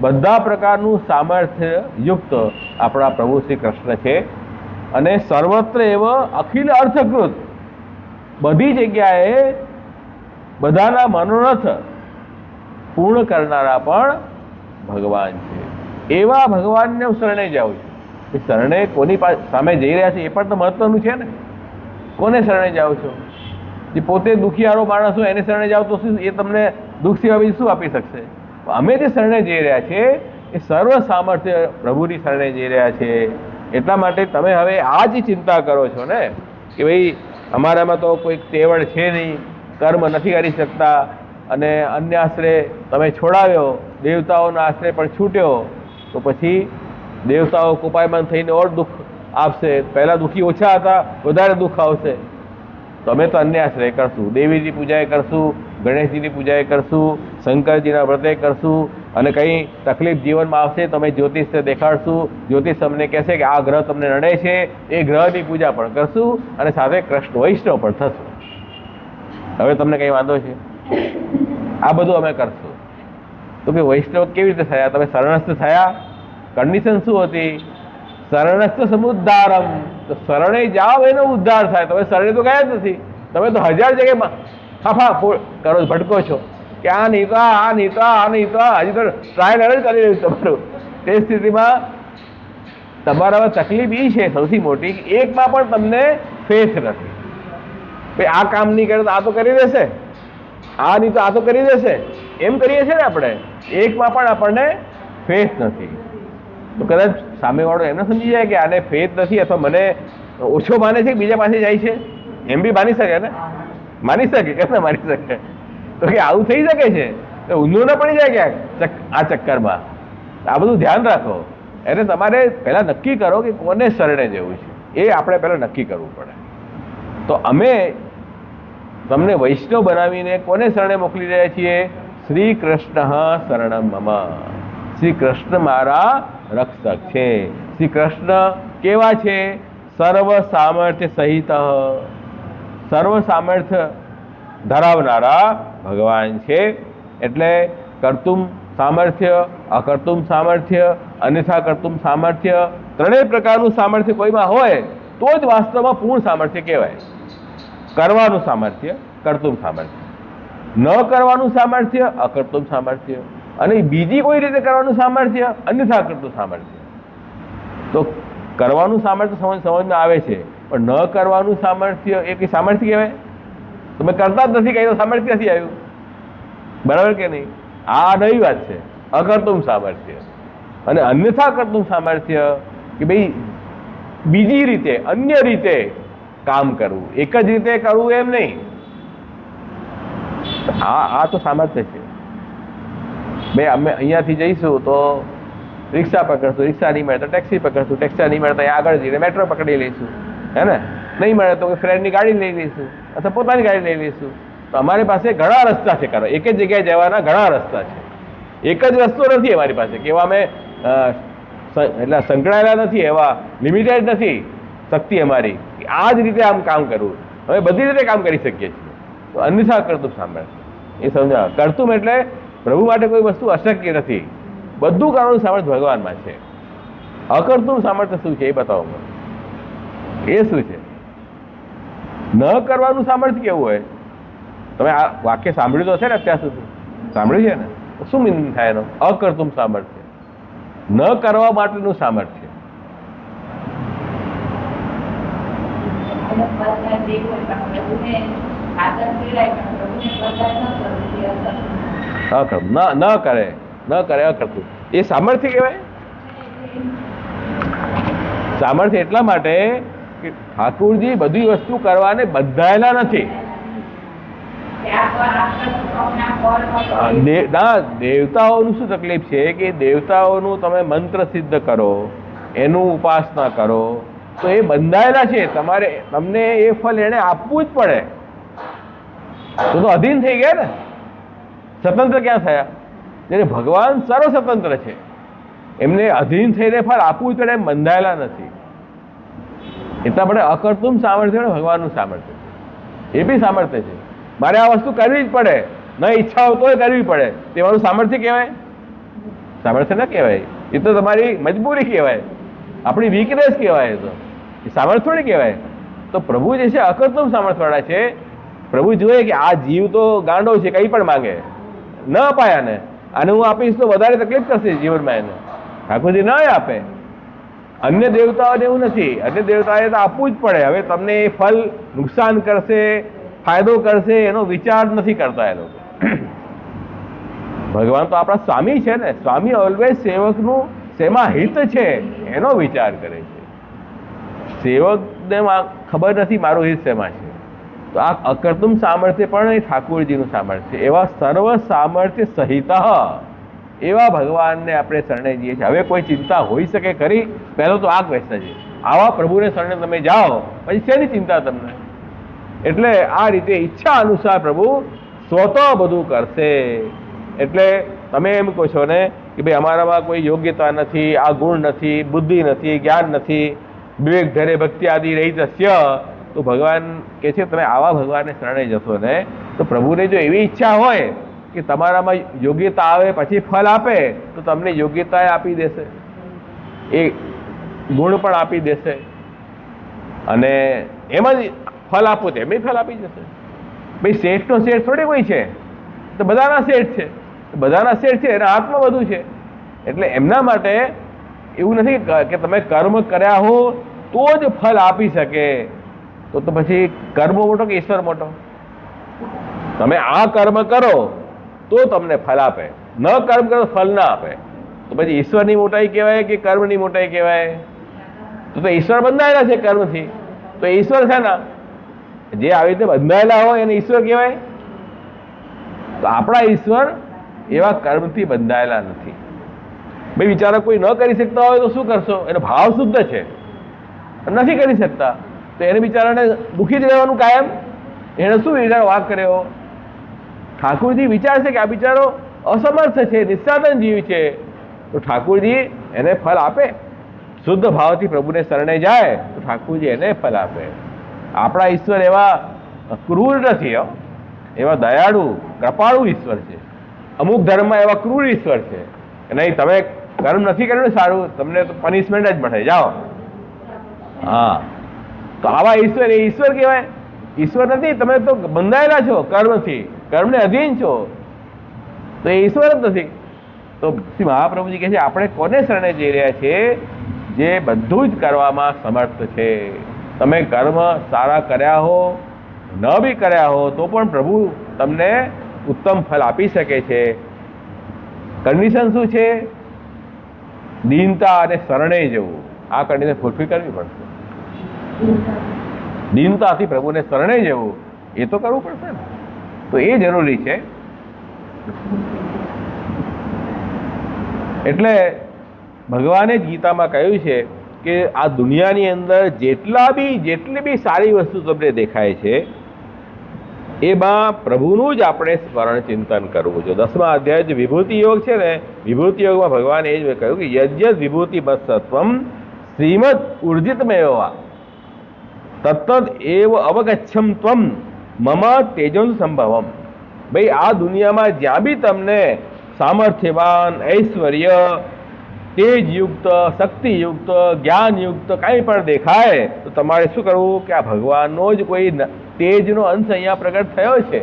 બધા પ્રકારનું સામર્થ્ય યુક્ત આપણા પ્રભુ શ્રી કૃષ્ણ છે. અને સર્વત્ર એવ અખિલ અર્થકૃત, બધી જગ્યાએ બધાના મનોરથ પૂર્ણ કરનારા પણ ભગવાન છે. એવા ભગવાનને હું શરણે જાઉં છું. એ શરણે કોની સામે જઈ રહ્યા છે એ પણ તો મહત્વનું છે ને. કોને શરણે જાઓ છો? જે પોતે દુખિયારો માણસ હોય એને શરણે જાઓ તો શું એ તમને દુઃખ સિવાય બીજું શું આપી શકશે? અમે જે શરણે જઈ રહ્યા છે એ સર્વ સામર્થ્ય પ્રભુની શરણે જઈ રહ્યા છે. એટલા માટે તમે હવે આ જ ચિંતા કરો છો ને કે ભાઈ અમારામાં તો કોઈ તેવડ છે નહીં, કર્મ નથી કરી શકતા, અને અન્ય આશ્રય તમે છોડાવ્યો, દેવતાઓનો આશ્રય પણ છૂટ્યો, તો પછી દેવતાઓ કૃપાયમાન થઈને ઓર દુઃખ આપશે. પહેલાં દુઃખી ઓછા હતા, વધારે દુઃખ આવશે. તો અમે તો અન્ય આશ્રય કરશું, દેવીજી પૂજાએ કરશું, ગણેશજીની પૂજાએ કરશું, શંકરજીના વ્રતે કરશું, અને કંઈ તકલીફ જીવનમાં આવશે તો અમે જ્યોતિષને દેખાડશું. જ્યોતિષ અમને કહેશે કે આ ગ્રહ તમને નડે છે, એ ગ્રહની પૂજા પણ કરશું, અને સાથે કૃષ્ણ વૈષ્ણવ પણ થશું. હવે તમને કંઈ વાંધો છે? આ બધું અમે કરશું. તો કે વૈષ્ણવ કેવી રીતે થયા? તમે શરણસ્થ થયા. કન્ડિશન શું હતી? શરણસ્થ સમુદ્ધારમ, તો શરણે જાઓ એનો ઉદ્ધાર થાય. તમે શરણે તો ગયા જ નથી, તમે તો 1000 જગ્યાએ ફાફા કરો, ભટકો છો કે આ નહીં તો આ નહીં તો આ નહીં તો આ, હજી તો ટ્રાયલ એરર કરી રહ્યું તમારું. તે સ્થિતિમાં તમારામાં તકલીફ એ છે સૌથી મોટી, એકમાં પણ તમને ફેથ નથી. ભાઈ આ કામ નહીં કરે તો આ તો કરી દેશે, આ નહીં તો આ તો કરી દેશે, એમ કરીએ છીએ ને આપણે. એકમાં પણ આપણને ફેથ નથી. તો કદાચ સામેવાળો એમને સમજી જાય કે આને ફેથ નથી, અથવા મને ઓછો માને છે કે બીજા પાસે જાય છે, એમ બી માની શકે ને, માની શકે કેમ ના માની શકે? તો કે આવું થઈ શકે છે, તો ઊંધું ના પડી જાય ક્યાંક આ ચક્કરમાં. આ બધું ધ્યાન રાખો. એટલે તમારે પહેલાં નક્કી કરો કે કોને શરણે જવું છે, એ આપણે પહેલાં નક્કી કરવું પડે. તો અમે તમને વૈષ્ણવ બનાવીને કોને શરણે મોકલી રહ્યા છીએ? શ્રી કૃષ્ણ શરણમ મમ, શ્રી કૃષ્ણ મારા રક્ષક છે. શ્રી કૃષ્ણ કેવા છે? સર્વ સામર્થ્ય સહિત, સર્વ સામર્થ્ય ધરાવનારા ભગવાન છે. એટલે કર્તુમ સામર્થ્ય, અકર્તુમ સામર્થ્ય, અન્યથા કર્તુમ સામર્થ્ય, ત્રણેય પ્રકારનું સામર્થ્ય કોઈમાં હોય તો જ વાસ્તવમાં પૂર્ણ સામર્થ્ય કહેવાય. કરવાનું સામર્થ્ય, કર્તુમ સામર્થ્ય, ન કરવાનું સામર્થ્ય, અકર્તુમ સામર્થ્ય, અને બીજી કોઈ રીતે કરવાનું સામર્થ્ય, અન્યથા અકર્તુમ સામર્થ્ય. તો કરવાનું સામર્થ્ય સમજમાં આવે છે, પણ ન કરવાનું સામર્થ્ય એ કઈ સામર્થ્ય કહેવાય? તમે કરતા જ નથી, કઈ તો સામર્થ્ય નથી આવ્યું. બરાબર કે નહીં? આ નવી વાત છે, અકર્તુમ સામર્થ્ય. અને અન્યથા કર્તુમ સામર્થ્ય કે ભાઈ બીજી રીતે, અન્ય રીતે કામ કરવું, એક જ રીતે કરવું એમ નહીં. આ તો સામર્થ્ય છે. ભાઈ અમે અહીંયાથી જઈશું તો રિક્ષા પકડશું, રિક્ષા નહીં મળે તો ટેક્સી પકડશું, ટેક્સી નહીં મળે તો આગળ જઈને મેટ્રો પકડી લઈશું, હે ને? નહીં મળે તો ફ્રેન્ડની ગાડી લઈ લઈશું અથવા પોતાની ગાડી લઈ લઈશું. તો અમારી પાસે ઘણા રસ્તા છે કરવા, એક જ જગ્યાએ જવાના ઘણા રસ્તા છે. એક જ રસ્તો નથી અમારી પાસે કે એવા અમે એટલે સંકળાયેલા નથી, એવા લિમિટેડ નથી શક્તિ અમારી આ જ રીતે આમ કામ કરવું. અમે બધી રીતે કામ કરી શકીએ છીએ. તો અન્યથા કર્તુમ સામર્થ્ય એ સમજાવ. કર્તુમ એટલે પ્રભુ માટે કોઈ વસ્તુ અશક્ય નથી, બધું કરવાનું સામર્થ્ય ભગવાનમાં છે. અકર્તુમ સામર્થ્ય શું છે એ બતાવો મને. એ શું છે? ન કરવાનું સામર્થ્ય કેવું હોય? તમે આ વાક્ય સાંભળ્યું તો છે ને અત્યાર સુધી? સાંભળ્યું છે ને? શું મિનિંગ થાય એનો? અકર્તુમ સામર્થ્ય, ન કરવા માટેનું સામર્થ્ય. ન કરે અકર્તું, એ સામર્થ્ય કહેવાય? સામર્થ્ય એટલા માટે કે ઠાકુરજી બધી વસ્તુ કરવાને બંધાયેલા નથી. દેવતાઓનું શું તકલીફ છે કે દેવતાઓનું તમે મંત્ર સિદ્ધ કરો, એનું ઉપાસના કરો તો એ બંધાયેલા છે. તમને એ ફળ એને આપવું જ પડે. તો અધીન થઈ ગયા ને, સ્વતંત્ર ક્યાં થયા? જ્યારે ભગવાન સર્વ સ્વતંત્ર છે, એમને અધીન થઈને ફળ આપવું જ પડે, એમ બંધાયેલા નથી. એટલા માટે અકર્તુમ સામર્થ્ય ભગવાનનું સામર્થ્ય છે. એ બી સામર્થ્ય છે. મારે આ વસ્તુ કરવી જ પડે, ન ઈચ્છા હોય તોય કરવી પડે, તે મારું સામર્થ્ય કહેવાય? સામર્થ્ય ના કહેવાય. એ તો તમારી મજબૂરી કહેવાય, આપણી વીકનેસ કહેવાય. તો એ સામર્થ્ય થોડી કહેવાય. તો પ્રભુ જે છે અકર્તુમ સામર્થ્યવાળા છે. પ્રભુ જોઈએ કે આ જીવ તો ગાંડો છે, કંઈ પણ માંગે, ન અપાય ને, અને હું આપીશ તો વધારે તકલીફ કરશે જીવનમાં એને. ઠાકોરજી ન આપે. અન્ય દેવતાઓને એવું નથી, અન્ય દેવતાએ તો આપવું જ પડે. હવે તમને એ ફળ નુકસાન કરશે, ફાયદો કરશે એનો વિચાર નથી કરતા એ લોકો. ભગવાન તો આપણા સ્વામી છે ને, સ્વામી ઓલવેઝ સેવકનું શેમાં હિત છે એનો વિચાર કરે છે. સેવકને ખબર નથી મારું હિત શેમાં છે. તો આ અકર્તુમ સામર્થ્ય પણ એ ઠાકોરજીનું સામર્થ્ય. એવા સર્વ સામર્થ્ય સહિત એવા ભગવાનને આપણે શરણે જઈએ છીએ. હવે કોઈ ચિંતા હોઈ શકે ખરી? પહેલો તો આ ક્વેશ્ચન છે. આવા પ્રભુને શરણે તમે જાઓ પછી શેની ચિંતા તમને? એટલે આ રીતે ઈચ્છા અનુસાર પ્રભુ સ્વતઃ બધું કરશે. એટલે તમે એમ કહો છો ને કે ભાઈ અમારામાં કોઈ યોગ્યતા નથી, આ ગુણ નથી, બુદ્ધિ નથી, જ્ઞાન નથી, વિવેક ધરે ભક્તિ આદિ રહી જશે. તો ભગવાન કે છે તમે આવા ભગવાનને શરણે જશો ને તો પ્રભુને જો એવી ઈચ્છા હોય કે તમારામાં યોગ્યતા આવે પછી ફળ આપે તો તમને યોગ્યતા આપી દેશે, એ ગુણ પણ આપી દેશે, અને એમ જ ફળ આપો તો એમ ફળ આપી જશે. ભાઈ શેઠનો શેઠ થોડી કોઈ છે, તો બધાના શેઠ છે, બધાના શેઠ છે એના હાથમાં બધું છે. એટલે એમના માટે એવું નથી કે તમે કર્મ કર્યા હો તો જ ફળ આપી શકે. તો પછી કર્મ મોટો કે ઈશ્વર મોટો? તમે આ કર્મ કરો તો તમને ફળ આપે, ન કર્મ કરો ફળ ના આપે. તો પછી ઈશ્વરની મોટાઈ કહેવાય કે કર્મની મોટાઈ કહેવાય? તો ઈશ્વર બંધાયેલા છે કર્મથી, તો ઈશ્વર છે ને જે આવી રીતે બંધાયેલા હોય એને ઈશ્વર કહેવાય? તો આપણા ઈશ્વર એવા કર્મથી બંધાયેલા નથી. ભાઈ વિચારો કોઈ ન કરી શકતા હોય તો શું કરશો? એનો ભાવ શુદ્ધ છે, નથી કરી શકતા તો એને બિચારાને દુઃખી જ રહેવાનું કાયમ. એને શું વિચાર વાક કર્યો? ઠાકુરજી વિચારશે કે આ બિચારો અસમર્થ છે, નિસ્સાધન જીવ છે, તો ઠાકુરજી એને ફળ આપે. શુદ્ધ ભાવથી પ્રભુને શરણે જાય તો ઠાકુરજી એને ફળ આપે. આપણા ઈશ્વર એવા ક્રૂર નથી. એવા દયાળુ કૃપાળુ ઈશ્વર છે. અમુક ધર્મમાં એવા ક્રૂર ઈશ્વર છે કે નહીં, તમે કર્મ નથી કર્યું ને સારું, તમને તો પનિશમેન્ટ જ મળે, જાઓ. હા, તો આવા ઈશ્વર એ ઈશ્વર કહેવાય? ઈશ્વર નથી. તમે તો બંધાયેલા છો કર્મથી, કર્મને અધીન છો, તો એ ઈશ્વર જ નથી. તો શ્રી મહાપ્રભુજી કહે છે આપણે કોને શરણે જઈ રહ્યા છીએ? જે બધું જ કરવામાં સમર્થ છે. તમે કર્મ સારા કર્યા હો, ન બી કર્યા હો, તો પણ પ્રભુ તમને ઉત્તમ ફળ આપી શકે છે. કન્ડિશન શું છે? દીનતા અને શરણે જવું. આ કન્ડિશન ફૂલફિલ કરવી પડશે. દીનતાથી પ્રભુને શરણે જવું એ તો કરવું પડશે ને, તો એ જરૂરી છે. એટલે ભગવાને જ ગીતામાં કહ્યું છે કે આ દુનિયાની અંદર જેટલી બી સારી વસ્તુ તમને દેખાય છે એમાં પ્રભુનું જ આપણે સ્મરણ ચિંતન કરવું જોઈએ. 10મા અધ્યાય જે વિભૂતિ યોગ છે ને, વિભૂતિ યોગમાં ભગવાને એ જ કહ્યું કે યજ્ઞ વિભૂતિ મત્સત્વમ શ્રીમદ ઉર્જિતમેવા તત્તદ એવ અવગચ્છમ ત્વમ મમ તેજોન સંભવમ. ભાઈ આ દુનિયામાં જ્યાં બી તમને સામર્થ્યવાન, ઐશ્વર્ય, તેજયુક્ત, શક્તિયુક્ત, જ્ઞાનયુક્ત કાંઈ પણ દેખાય તો તમારે શું કરવું કે આ ભગવાનનો જ કોઈ તેજનો અંશ અહીંયા પ્રગટ થયો છે.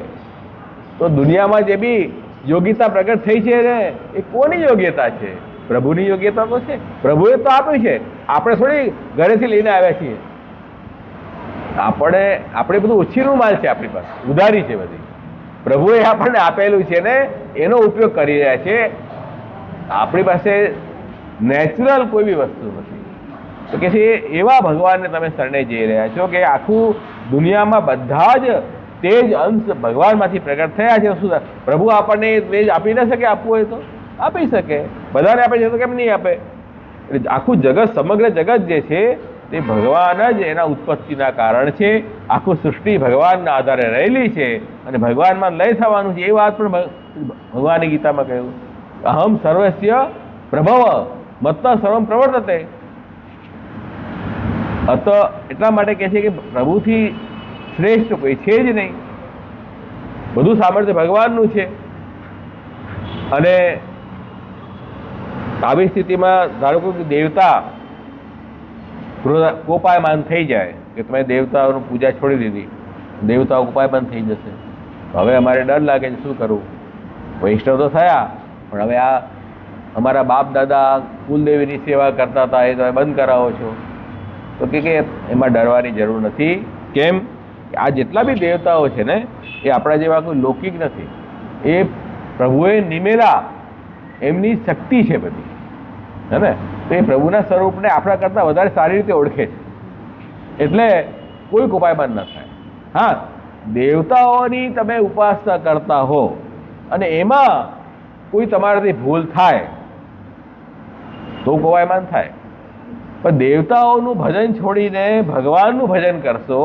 તો દુનિયામાં જે બી યોગ્યતા પ્રગટ થઈ છે ને એ કોની યોગ્યતા છે? પ્રભુની યોગ્યતા તો છે. પ્રભુએ તો આપ્યું છે, આપણે થોડી ઘરેથી લઈને આવ્યા છીએ. આપણે બધું ઓછીનું માલ છે, આપણી પાસે ઉધારી છે બધી. પ્રભુએ આપણને આપેલું છે ને એનો ઉપયોગ કરી રહ્યા છે. આપણી પાસે નેચરલ કોઈ બી વસ્તુ નથી. તો કે છે એવા ભગવાનને તમે શરણે જઈ રહ્યા છો કે આખું દુનિયામાં બધા જ તેજ અંશ ભગવાનમાંથી પ્રગટ થયા છે. શું પ્રભુ આપણને તેજ આપી ન શકે? આપવું હોય તો આપી શકે. બધાને આપે છે તો કેમ નહીં આપે? એટલે આખું જગત, સમગ્ર જગત જે છે તે ભગવાન જ એના ઉત્પત્તિના કારણ છે. આખું સૃષ્ટિ ભગવાનના આધારે રહેલી છે અને ભગવાનમાં લય થવાનું છે. એ વાત પણ ભગવાને ગીતામાં કહ્યું, અહમ સર્વસ્ય પ્રભવ મત્ત સર્વમ પ્રવર્તતે. એટલા માટે કહે છે કે પ્રભુથી શ્રેષ્ઠ કોઈ છે જ નહીં. બધું સામર્થ્ય ભગવાનનું છે. અને આવી સ્થિતિમાં ધારો કે દેવતા કોપાયમાન થઈ જાય કે તમે દેવતાઓની પૂજા છોડી દીધી, દેવતાઓ કોપાયમાન થઈ જશે, હવે અમારે ડર લાગે છે, શું કરવું? વૈષ્ણવ તો થયા પણ હવે આ અમારા બાપ દાદા કુલદેવીની સેવા કરતા હતા એ તમે બંધ કરાવો છો. તો કે એમાં ડરવાની જરૂર નથી. કેમ? આ જેટલા બી દેવતાઓ છે ને એ આપણા જેવા કોઈ લૌકિક નથી. એ પ્રભુએ નિમેલા એમની શક્તિ છે બધી, હે ને? તો એ પ્રભુના સ્વરૂપને આપણા કરતાં વધારે સારી રીતે ઓળખે છે. એટલે કોઈ કોપાયમાન ન થાય. હા, દેવતાઓની તમે ઉપાસના કરતા હો અને એમાં કોઈ તમારાથી ભૂલ થાય તો કોપાયમાન થાય. પણ દેવતાઓનું ભજન છોડીને ભગવાનનું ભજન કરશો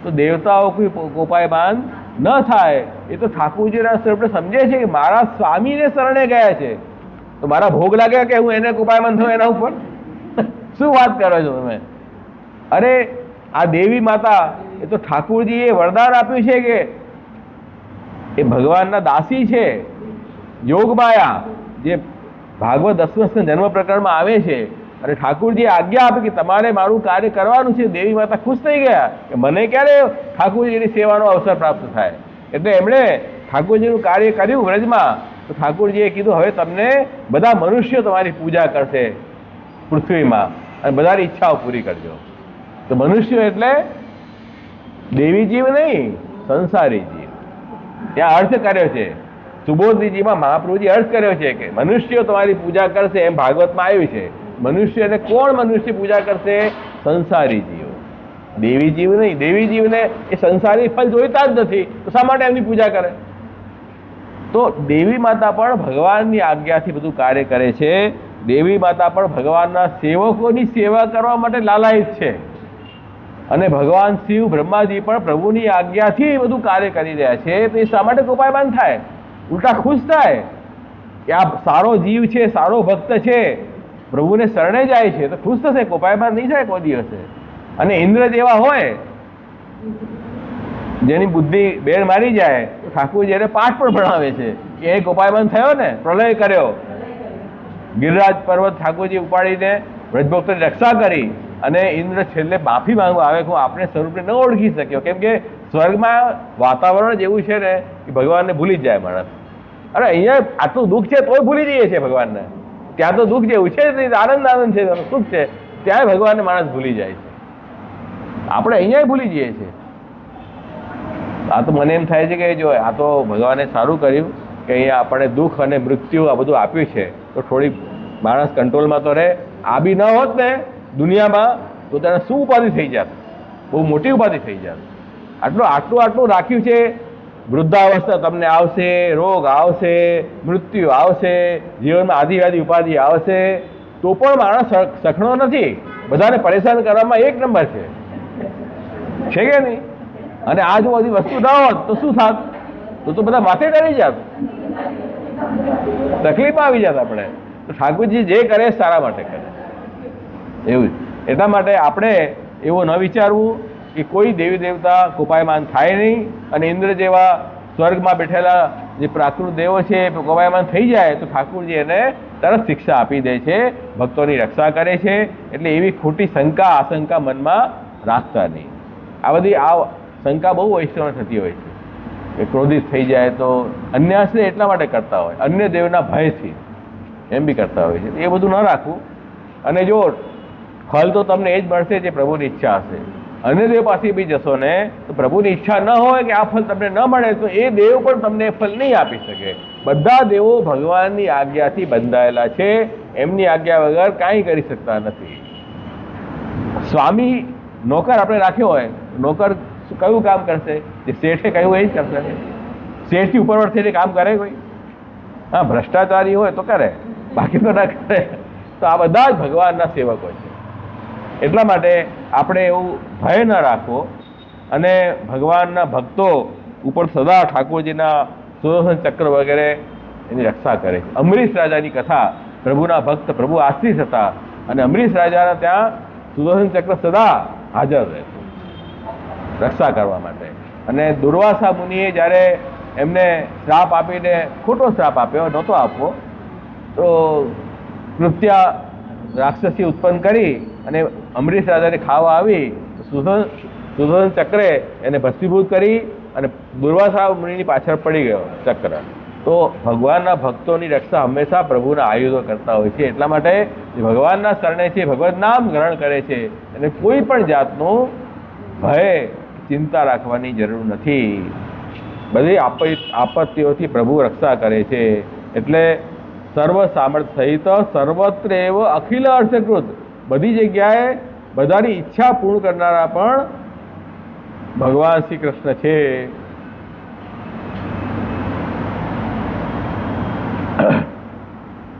તો દેવતાઓ કોઈ કોપાયમાન ન થાય. એ તો ઠાકોરજીના સ્વરૂપને સમજે છે કે મારા સ્વામીને શરણે ગયા છે તો મારા ભોગ લાગ્યા કે હું એને કોપાયમાન થયું એના ઉપર? શું વાત કરો છો તમે? અરે આ દેવી માતા એ તો ઠાકોરજીએ વરદાન આપ્યું છે કે એ ભગવાનના દાસી છે. યોગમાયા જે ભાગવત 10 જન્મ પ્રકરણમાં આવે છે અને ઠાકોરજીએ આજ્ઞા આપી કે તમારે મારું કાર્ય કરવાનું છે. દેવી માતા ખુશ થઈ ગયા કે મને ક્યારે ઠાકોરજીની સેવાનો અવસર પ્રાપ્ત થાય. એટલે એમણે ઠાકોરજીનું કાર્ય કર્યું વ્રજમાં. તો ઠાકોરજીએ કીધું હવે તમને બધા મનુષ્યો તમારી પૂજા કરશે પૃથ્વીમાં અને બધાની ઈચ્છાઓ પૂરી કરજો. તો મનુષ્યો એટલે દેવી જીવ નહીં, સંસારી જીવ. ત્યાં અર્થ કર્યો છે સુબોધજીમાં મહાપ્રભુજી અર્થ કર્યો છે કે મનુષ્યો તમારી પૂજા કરશે. એમ ભાગવતમાં આવ્યું છે. મનુષ્ય એટલે કોણ મનુષ્ય પૂજા કરશે? સંસારી જીવ, દેવી જીવ નહીં. દેવી જીવને એ સંસારી ફળ જોઈતા જ નથી તો શા માટે એમની પૂજા કરે? તો દેવી માતા પણ ભગવાનની આજ્ઞાથી બધું કાર્ય કરે છે. દેવી માતા પણ ભગવાનના સેવકોની સેવા કરવા માટે લાલાયિત છે. અને ભગવાન શિવ, બ્રહ્માજી પણ પ્રભુની આજ્ઞાથી બધું કાર્ય કરી રહ્યા છે. તો એ શા માટે કોપાયમાન થાય? ઉલટા ખુશ થાય કે આ સારો જીવ છે, સારો ભક્ત છે, પ્રભુને શરણે જાય છે તો ખુશ થશે. કોપાયમાન નહીં થાય કોઈ દિવસે. અને ઇન્દ્ર જેવા હોય જેની બુદ્ધિ બેડ મારી જાય તો ઠાકોરજી એને પાઠ પણ ભણાવે છે કે એ ગોપાયમાન થયો ને, પ્રલય કર્યો, ગિરિરાજ પર્વત ઠાકોરજી ઉપાડીને વ્રજભક્તોની રક્ષા કરી, અને ઇન્દ્ર છેલ્લે માફી માંગવા આવે કે હું આપણે સ્વરૂપને ન ઓળખી શક્યો, કેમ કે સ્વર્ગમાં વાતાવરણ જ એવું છે ને કે ભગવાનને ભૂલી જ જાય માણસ. અરે અહીંયા આટલું દુઃખ છે તોય ભૂલી જઈએ છીએ ભગવાનને. ત્યાં તો દુઃખ જેવું છે જ નહીં, આનંદ છે, સુખ છે, ત્યાં ભગવાનને માણસ ભૂલી જાય છે. આપણે અહીંયા ભૂલી જઈએ છીએ. આ તો મને એમ થાય છે કે જો આ તો ભગવાને સારું કર્યું કે અહીંયા આપણે દુઃખ અને મૃત્યુ આ બધું આપ્યું છે, તો થોડી માણસ કંટ્રોલમાં તો રહે. આ બી ન હોત ને દુનિયામાં તો તેને શું ઉપાધિ થઈ જાત, બહુ મોટી ઉપાધિ થઈ જાત. આટલું રાખ્યું છે. વૃદ્ધાવસ્થા તમને આવશે, રોગ આવશે, મૃત્યુ આવશે, જીવનમાં આદિવ્યાધિ ઉપાધિ આવશે, તો પણ માણસ સખણો નથી. બધાને પરેશાન કરવામાં એક નંબર છે કે નહીં? અને આ જો બધી વસ્તુ ના હોત તો શું થાત? તો બધા માથે ડરી જાત, તકલીફમાં આવી જાત આપણે. તો ઠાકોરજી જે કરે સારા માટે કરે, એવું જ. એટલા માટે આપણે એવું ન વિચારવું કે કોઈ દેવી દેવતા કોપાયમાન થાય નહીં, અને ઇન્દ્ર જેવા સ્વર્ગમાં બેઠેલા જે પ્રાકૃત દેવો છે એ કોપાયમાન થઈ જાય તો ઠાકોરજી એને તરત શિક્ષા આપી દે છે, ભક્તોની રક્ષા કરે છે. એટલે એવી ખોટી શંકા આશંકા મનમાં રાખતા નહીં. આ બધી શંકા બહુ વૈષ્ણવ થતી હોય છે કે ક્રોધિત થઈ જાય તો અન્યાશ્રય એટલા માટે કરતા હોય, અન્ય દેવના ભયથી એમ બી કરતા હોય છે. એ બધું ન રાખવું. અને જો ફળ તો તમને એ જ મળશે જે પ્રભુની ઈચ્છા હશે. અન્ય દેવ પાસે બી જશો ને તો પ્રભુની ઈચ્છા ન હોય કે આ ફળ તમને ન મળે તો એ દેવ પણ તમને ફળ નહીં આપી શકે. બધા દેવો ભગવાનની આજ્ઞાથી બંધાયેલા છે, એમની આજ્ઞા વગર કાંઈ કરી શકતા નથી. સ્વામી નોકર આપણે રાખ્યો હોય, નોકર કયું કામ કરશે? જે શેઠે કહ્યું એ જ કરશે. શેઠથી ઉપરવટ થઈને કામ કરે કોઈ? હા, ભ્રષ્ટાચારી હોય તો કરે, બાકી તો ના કરે. તો આ બધા જ ભગવાનના સેવકો છે. એટલા માટે આપણે એવું ભય ન રાખવો, અને ભગવાનના ભક્તો ઉપર સદા ઠાકોરજીના સુદર્શન ચક્ર વગેરે એની રક્ષા કરે છે. અમરીશ રાજાની કથા, પ્રભુના ભક્ત પ્રભુ આશ્રિત હતા, અને અમરીશ રાજાના ત્યાં સુદર્શન ચક્ર સદા હાજર રહે રક્ષા કરવા માટે. અને દુર્વાસા મુનિએ જ્યારે એમને શ્રાપ આપીને ખોટો શ્રાપ આપ્યો, નહોતો આપવો, તો કૃત્યા રાક્ષસી ઉત્પન્ન કરી અને અમરીશ રાજાને ખાવા આવી, સુદર્શન ચક્રે એને ભસ્મીભૂત કરી અને દુર્વાસા મુનિની પાછળ પડી ગયો ચક્ર. તો ભગવાનના ભક્તોની રક્ષા હંમેશા પ્રભુના આયુધો કરતા હોય છે. એટલા માટે ભગવાનના શરણે છે, ભગવત નામ ગ્રહણ કરે છે, અને કોઈ પણ જાતનું ભય ચિંતા રાખવાની જરૂર નથી. બધી આપત્તિઓથી પ્રભુ રક્ષા કરે છે. એટલે સર્વ સામર્થ સહિત સર્વત્ર એવ અખિલ અર્થકૃત, બધી જગ્યાએ બધાની ઈચ્છા પૂર્ણ કરનારા પણ ભગવાન શ્રી કૃષ્ણ છે.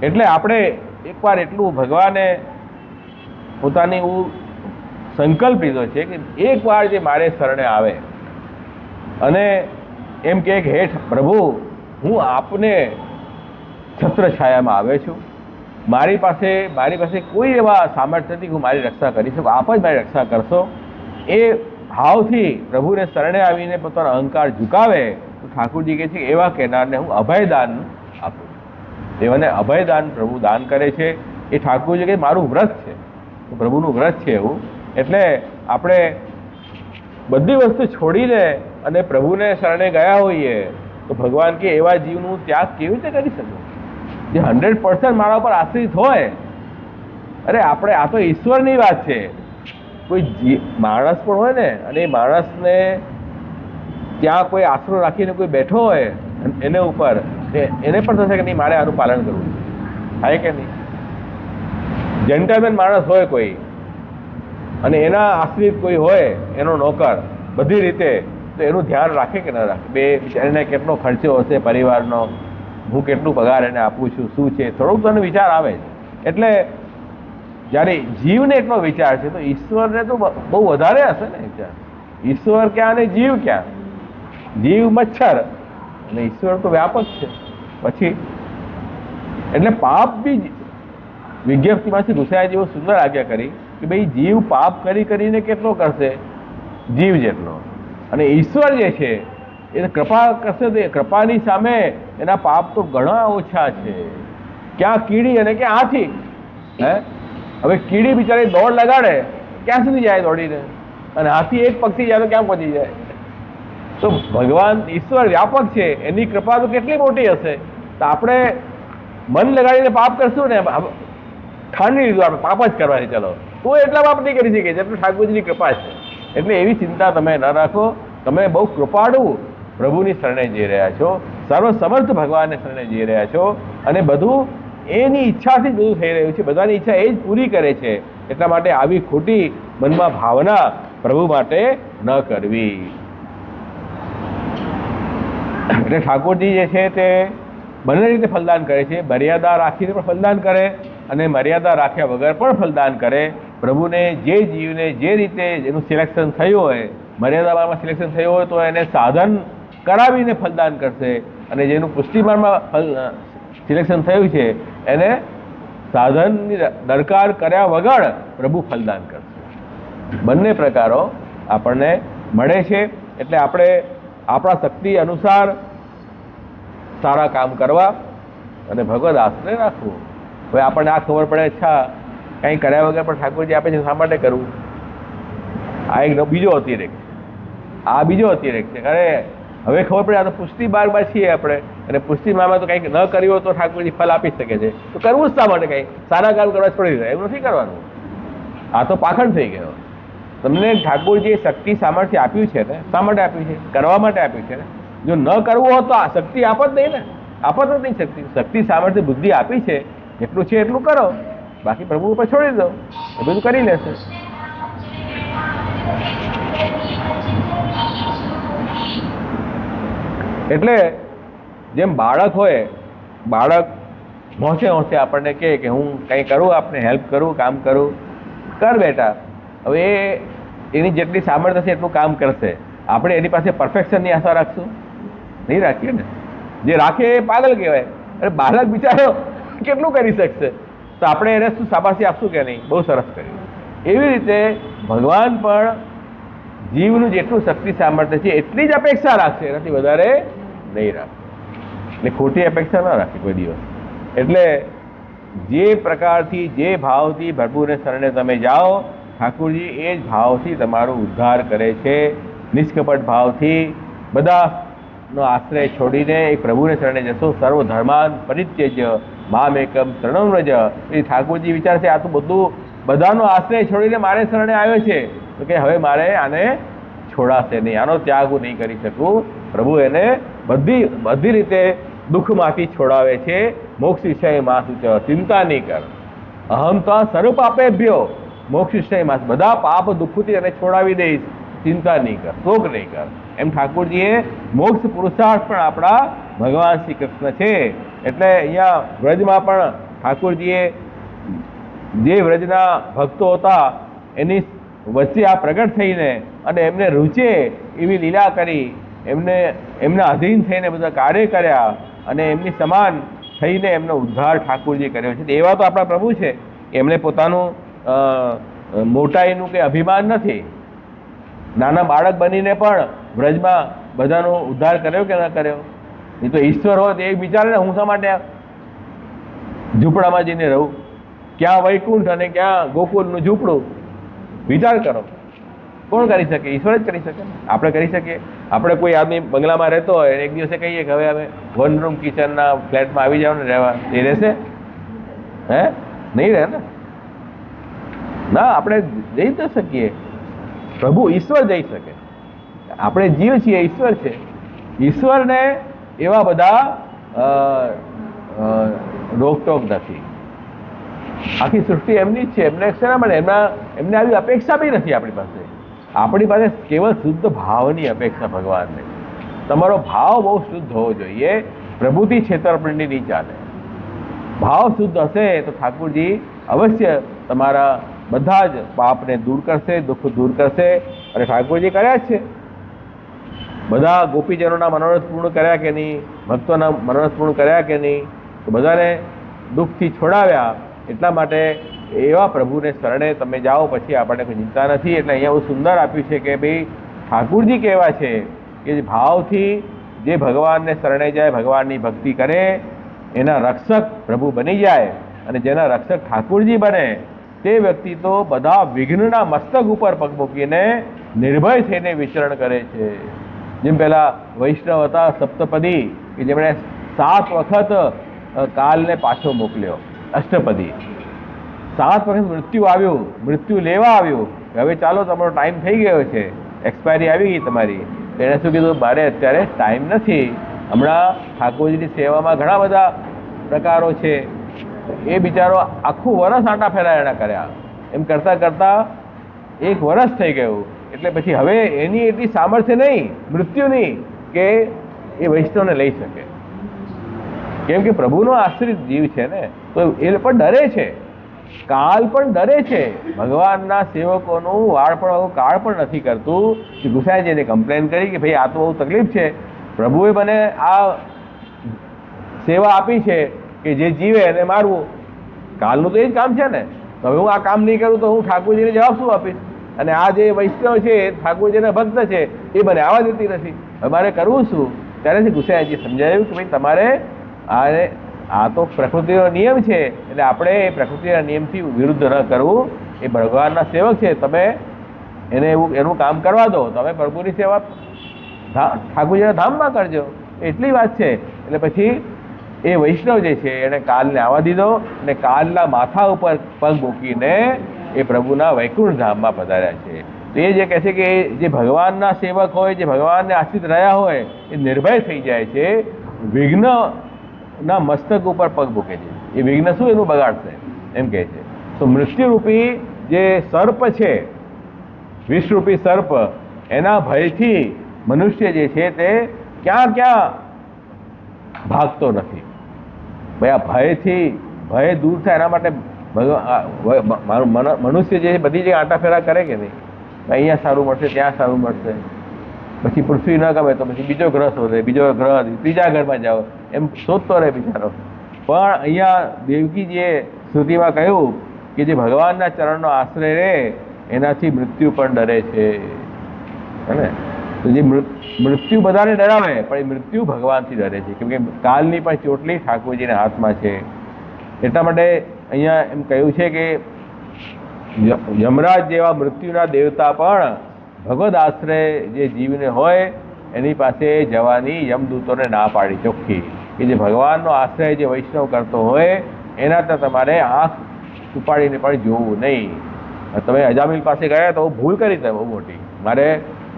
એટલે આપણે એકવાર એટલું ભગવાને પોતાની સંકલ્પ લીધો છે કે એકવાર જે મારે શરણે આવે અને એમ કે હેઠ પ્રભુ હું આપને છત્રછાયામાં આવે છું, મારી પાસે કોઈ એવા સામર્થ્ય નથી કે હું મારી રક્ષા કરી શકું, આપ જ મારી રક્ષા કરશો. એ ભાવથી પ્રભુને શરણે આવીને પોતાનો અહંકાર ઝુકાવે તો ઠાકોરજી કહે છે કે એવા કહેનારને હું અભયદાન આપું છું. તેઓને અભયદાન પ્રભુ દાન કરે છે. એ ઠાકોરજી કે મારું વ્રત છે, પ્રભુનું વ્રત છે એવું. એટલે આપણે બધી વસ્તુ છોડીને અને પ્રભુને શરણે ગયા હોઈએ તો ભગવાન કે એવા જીવનું ત્યાગ કેવી રીતે કરી શકું જે 100% મારા ઉપર આશ્રિત હોય. અરે આપણે આ તો ઈશ્વરની વાત છે. કોઈ માણસ પણ હોય ને, અને એ માણસને ત્યાં કોઈ આશરો રાખીને કોઈ બેઠો હોય એને ઉપર, એને પણ થશે કે નહીં મારે આનું પાલન કરવું, થાય કે નહીં? જેન્ટલમેન માણસ હોય કોઈ અને એના આશ્રિત કોઈ હોય, એનો નોકર બધી રીતે, તો એનું ધ્યાન રાખે કે ન રાખે? બે એને કેટલો ખર્ચો હશે પરિવારનો, હું કેટલું પગાર એને આપું છું, શું છે, થોડોક તો વિચાર આવે. એટલે જ્યારે જીવને એટલો વિચાર છે તો ઈશ્વરને તો બહુ વધારે હશે ને વિચાર. ઈશ્વર ક્યાં અને જીવ ક્યાં? જીવ મચ્છર અને ઈશ્વર તો વ્યાપક છે. પછી એટલે પાપ બી વિજ્ઞપ્તિમાંથી ઘુસાયા જેવો સુંદર આજ્ઞા કરી કે ભાઈ જીવ પાપ કરીને કેટલો કરશે? જીવ જેટલો. અને ઈશ્વર જે છે એ કૃપા કરશે તો કૃપાની સામે એના પાપ તો ઘણા ઓછા છે. ક્યાં કીડી અને ક્યાં હાથી. હવે કીડી બિચારી દોડ લગાડે ક્યાં સુધી જાય દોડીને, અને હાથી એક પગથી જાય તો ક્યાં પહોંચી જાય. તો ભગવાન ઈશ્વર વ્યાપક છે, એની કૃપા તો કેટલી મોટી હશે. તો આપણે મન લગાડીને પાપ કરશું ને, ઠાની લીધું આપણે પાપ જ કરવાની, ચલો તો એટલા પાપ નહીં કરી શકીએ જેટલું ઠાકોરજીની કૃપા છે. એટલે એવી ચિંતા તમે ન રાખો. તમે બહુ કૃપાળુ પ્રભુની શરણે જઈ રહ્યા છો, સર્વસમર્થ ભગવાનને શરણે જઈ રહ્યા છો, અને બધું એની ઈચ્છાથી જ બધું થઈ રહ્યું છે. બધાની ઈચ્છા એ જ પૂરી કરે છે. એટલા માટે આવી ખોટી મનમાં ભાવના પ્રભુ માટે ન કરવી. એટલે ઠાકોરજી જે છે તે બંને રીતે ફલદાન કરે છે. મર્યાદા રાખીને પણ ફલદાન કરે અને મર્યાદા રાખ્યા વગર પણ ફલદાન કરે. પ્રભુને જે જીવને જે રીતે એનું સિલેક્શન થયું હોય, મર્યાદામાં સિલેક્શન થયું હોય તો એને સાધન કરાવીને ફલદાન કરશે, અને જેનું પુષ્ટિમાનમાં સિલેક્શન થયું છે એને સાધનની દરકાર કર્યા વગર પ્રભુ ફલદાન કરશે. બંને પ્રકારો આપણને મળે છે. એટલે આપણે આપણા શક્તિ અનુસાર સારા કામ કરવા અને ભગવદ આશ્રય રાખવું. હવે આપણને આ ખબર પડે, અચ્છા કંઈ કર્યા વગર પણ ઠાકોરજી આપે છે, શા માટે કરવું? આ એક બીજો અતિરેક છે. આ બીજો અતિરેક છે. અરે હવે ખબર પડે આ તો પુષ્ટિ માર્ગમાં છીએ આપણે, અને પુષ્ટિ માર્ગમાં તો કંઈક ન કર્યું હોય તો ઠાકોરજી ફલ આપી શકે છે, તો કરવું જ શા માટે? કંઈ સારા કામ કરવા છોડી દે એવું નથી કરવાનું. આ તો પાખંડ થઈ ગયો. તમને ઠાકોરજીએ શક્તિ સામર્થ્ય આપ્યું છે ને, શા માટે આપ્યું છે? કરવા માટે આપ્યું છે ને. જો ન કરવું હોત તો આ શક્તિ આપત નહીં ને, આપત જ નહીં શક્તિ. શક્તિ સામર્થ્ય બુદ્ધિ આપી છે, જેટલું છે એટલું કરો, બાકી પ્રભુ ઉપર છોડી દો, એ બધું કરી લેશે. એટલે જેમ બાળક હોય, બાળક હોંશે હોંશે આપણને કહે કે હું કંઈ કરું, આપને હેલ્પ કરું, કામ કરું, કર બેટા. હવે એની જેટલી સામર્થ્ય છે એટલું કામ કરશે. આપણે એની પાસે પરફેક્શનની આશા રાખશું? નહીં રાખીએ ને. જે રાખે એ પાગલ કહેવાય. અરે બાળક બિચારો કેટલું કરી શકશે? તો આપણે એને શું શાબાશી આપશું કે નહીં? બહુ સરસ કર્યું. એવી રીતે ભગવાન પણ જીવનું જેટલું શક્તિ સામર્થ્ય છે એટલી જ અપેક્ષા રાખશે, એનાથી વધારે નહીં રાખે. એટલે ખોટી અપેક્ષા ન રાખે કોઈ દિવસ. એટલે જે પ્રકારથી જે ભાવથી પ્રભુને શરણે તમે જાઓ, ઠાકોરજી એ જ ભાવથી તમારો ઉદ્ધાર કરે છે. નિષ્કપટ ભાવથી બધાનો આશ્રય છોડીને એક પ્રભુને શરણે જશો. સર્વ ધર્માન પરિત્યજ્ય મામ એકમ શરણં વ્રજ. એ ઠાકોરજી વિચારશે આ તો બધું બધાનો આશ્રય છોડીને મારે શરણે આવ્યો છે, તો કે હવે મારે આને છોડાશે નહીં, આનો ત્યાગ હું નહીં કરી શકું. પ્રભુ એને બધી રીતે દુઃખમાંથી છોડાવે છે. મોક્ષ વિષય માં સૂચ ચિંતા નહીં કર, અહમ તો સર્વ પાપેભ્યો મોક્ષ વિષય માં. બધા પાપ દુઃખથી એને છોડાવી દઈશ, ચિંતા નહીં કર, શોક નહીં કર. એમ ઠાકોરજીએ મોક્ષ પુરુષાર્થ પણ આપણા ભગવાન શ્રી કૃષ્ણ છે. એટલે અહીંયા વ્રજમાં પણ ઠાકોરજીએ જે વ્રજના ભક્તો હતા એની વચ્ચે આ પ્રગટ થઈને અને એમને રૂચે એવી લીલા કરી, એમના અધીન થઈને બધા કાર્ય કર્યા, અને એમની સમાન થઈને એમનો ઉદ્ધાર ઠાકોરજી કર્યો છે. એવા તો આપણા પ્રભુ છે. એમને પોતાનું મોટાઈનું કંઈ અભિમાન નથી. નાના બાળક બનીને પણ વ્રજમાં બધાનો ઉદ્ધાર કર્યો કે ન કર્યો? એ તો ઈશ્વર હોત એ વિચારે ને, હું શા માટે ઝૂંપડામાં જઈને રહું? ક્યાં વૈકુંઠ અને ક્યાં ગોકુલનું ઝૂંપડું? વિચાર કરો. કોણ કરી શકે? ઈશ્વર જ કરી શકે. આપણે કરી શકીએ? આપણે કોઈ આદમી બંગલામાં રહેતો હોય, એક દિવસે કહીએ કે હવે અમે 1 રૂમ કિચનના ફ્લેટમાં આવી જાવ ને રહેવા, એ રહેશે? નહીં રહે ને. ના, આપણે જઈ ન શકીએ. પ્રભુ ઈશ્વર જઈ શકે. આપણે જીવ છીએ, ઈશ્વર છે. ઈશ્વરને એવા બધા રોકટોક નથી. આખી સૃષ્ટિ એમની જ છે. એમને શેના મળે? એમને આવી અપેક્ષા બી નથી આપણી પાસે. આપણી પાસે કેવળ શુદ્ધ ભાવની અપેક્ષા ભગવાનને. તમારો ભાવ બહુ શુદ્ધ હોવો જોઈએ. પ્રભુથી છેતરપિંડી નહીં ચાલે. ભાવ શુદ્ધ હશે તો ઠાકોરજી અવશ્ય તમારા બધા જ પાપને દૂર કરશે, દુઃખ દૂર કરશે. અને ઠાકોરજી કર્યા જ છે. બધા ગોપીજનોના મનોરથ પૂર્ણ કર્યા કે નહીં? ભક્તોના મનોરથ પૂર્ણ કર્યા કે નહીં? તો બધાને દુઃખથી છોડાવ્યા. એટલા માટે એવા પ્રભુને શરણે તમે જાઓ, પછી આપણને કોઈ ચિંતા નથી. એટલે અહીંયા બહુ સુંદર આપ્યું છે કે ભાઈ ઠાકોરજી કેવા છે કે જે ભાવથી જે ભગવાનને શરણે જાય, ભગવાનની ભક્તિ કરે, એના રક્ષક પ્રભુ બની જાય અને જેના રક્ષક ઠાકોરજી બને તે વ્યક્તિ તો બધા વિઘ્નના મસ્તક ઉપર પગ મૂકીને નિર્ભય થઈને વિચરણ કરે છે. જેમ પેલા વૈષ્ણવ હતા સપ્તપદી કે જેમણે 7 વખત કાલને પાછો મોકલ્યો, અષ્ટપદી 7 વખત મૃત્યુ આવ્યું, મૃત્યુ લેવા આવ્યું, હવે ચાલો તમારો ટાઈમ થઈ ગયો છે, એક્સપાયરી આવી ગઈ તમારી. એણે શું કીધું, મારે અત્યારે ટાઈમ નથી, હમણાં ઠાકોરજીની સેવામાં ઘણા બધા પ્રકારો છે. એ બિચારો આખું વરસ આંટા ફેરા એના કર્યા, એમ કરતાં કરતાં 1 વર્ષ થઈ ગયું. એટલે પછી હવે એની એટલી સામર્થ્ય નહીં મૃત્યુની કે એ વૈષ્ણવને લઈ શકે, કેમ કે પ્રભુનો આશ્રિત જીવ છે ને, તો એ પણ ડરે છે, કાલ પણ ડરે છે. ભગવાનના સેવકોનું વાળ પણ કાળ પણ નથી કરતું. ગુસાઈજીને કમ્પ્લેન કરી કે ભાઈ આ તો બહુ તકલીફ છે, પ્રભુએ મને આ સેવા આપી છે કે જે જીવે એને મારવું, કાલનું તો એ જ કામ છે ને, તો હવે હું આ કામ નહીં કરું તો હું ઠાકોરજીને જવાબ શું આપીશ? અને આ જે વૈષ્ણવ છે ઠાકોરજીના ભક્ત છે એ મને આવવા દેતી નથી, હવે મારે કરવું શું? ત્યારેથી ગુસાઈજી સમજાયું કે ભાઈ તમારે આ તો પ્રકૃતિનો નિયમ છે, એટલે આપણે એ પ્રકૃતિના નિયમથી વિરુદ્ધ ન કરવું. એ ભગવાનના સેવક છે, તમે એને એનું કામ કરવા દો, તમે પ્રભુની સેવા ઠાકોરજીના ધામમાં કરજો, એટલી વાત છે. એટલે પછી એ વૈષ્ણવ જે છે એણે કાલને આવવા દીધો અને કાલના માથા ઉપર પગ મૂકીને એ પ્રભુના વૈકુંઠ ધામમાં પધાર્યા છે. તો એ જે કહે છે કે જે ભગવાનના સેવક હોય, જે ભગવાનને આશ્રિત રહ્યા હોય, એ નિર્ભય થઈ જાય છે, વિઘ્નના મસ્તક ઉપર પગ મૂકે છે. એ વિઘ્ન શું એનું બગાડશે એમ કહે છે. તો મૃત્યુરૂપી જે સર્પ છે, વિષરૂપી સર્પ, એના ભયથી મનુષ્ય જે છે તે ક્યાં ક્યાં ભાગતો નથી. ભાઈ આ ભયથી ભય દૂર થાય એના માટે મનુષ્ય જે બધી જગ્યાએ આંટાફેરા કરે કે નહીં, અહીંયા સારું મળશે, ત્યાં સારું મળશે, પછી પૃથ્વી ન ગમે તો પછી બીજો ગ્રહ શોધે, બીજો ગ્રહ, ત્રીજા ઘરમાં જાઓ, એમ શોધતો રહે બિચારો. પણ અહીંયા દેવકીજીએ શ્રુતિમાં કહ્યું કે જે ભગવાનના ચરણનો આશ્રય રહે એનાથી મૃત્યુ પણ ડરે છે. હે ને? તો જે મૃત્યુ બધાને ડરાવે પણ એ મૃત્યુ ભગવાનથી ડરે છે, કેમ કે કાલની પણ ચોટલી ઠાકોરજીના હાથમાં છે. એટલા માટે અહીંયા એમ કહ્યું છે કે યમરાજ જેવા મૃત્યુના દેવતા પણ ભગવદ આશ્રય જે જીવને હોય એની પાસે જવાની યમદૂતોને ના પાડી ચોખ્ખી, કે જે ભગવાનનો આશ્રય જે વૈષ્ણવ કરતો હોય એના તો તમારે આંખ ઉપાડીને પણ જોવું નહીં. તમે અજામિલ પાસે ગયા તો ભૂલ કરી તમે બહુ મોટી,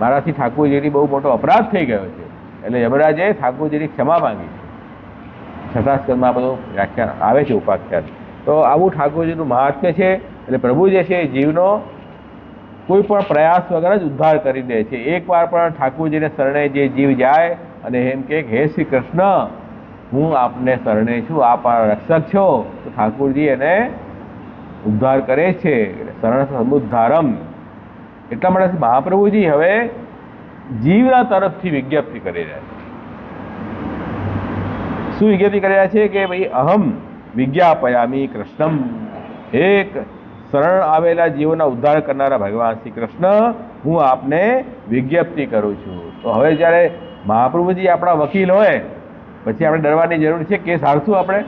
મારાથી ઠાકોરજીની બહુ મોટો અપરાધ થઈ ગયો છે, એટલે યમરાજે ઠાકોરજીની ક્ષમા માંગી. છઠ્ઠા સ્કંદમાં બધું વ્યાખ્યાન આવે છે, ઉપાખ્યાન. તો આવું ઠાકોરજીનું મહાત્મ્ય છે. એટલે પ્રભુ જે છે એ જીવનો કોઈ પણ પ્રયાસ વગર જ ઉદ્ધાર કરી દે છે. એકવાર પણ ઠાકોરજીને શરણે જે જીવ જાય અને એમ કે હે શ્રી કૃષ્ણ, હું આપને શરણે છું, આપ મારા રક્ષક છો, તો ઠાકોરજી એને ઉદ્ધાર કરે છે. શરણ સમુદ્ધારમ. એટલા માટે મહાપ્રભુજી હવે જીવના તરફથી વિજ્ઞપ્તિ કરી રહ્યા છે. શું વિજ્ઞપ્તિ કરી રહ્યા છે કે ભાઈ અહમ વિજ્ઞાપયામી કૃષ્ણમ, એક શરણ આવેલા જીવોના ઉદ્ધાર કરનારા ભગવાન શ્રી કૃષ્ણ, હું આપને વિજ્ઞપ્તિ કરું છું. તો હવે જ્યારે મહાપ્રભુજી આપણા વકીલ હોય પછી આપણે ડરવાની જરૂર છે? કેસ હારશું આપણે?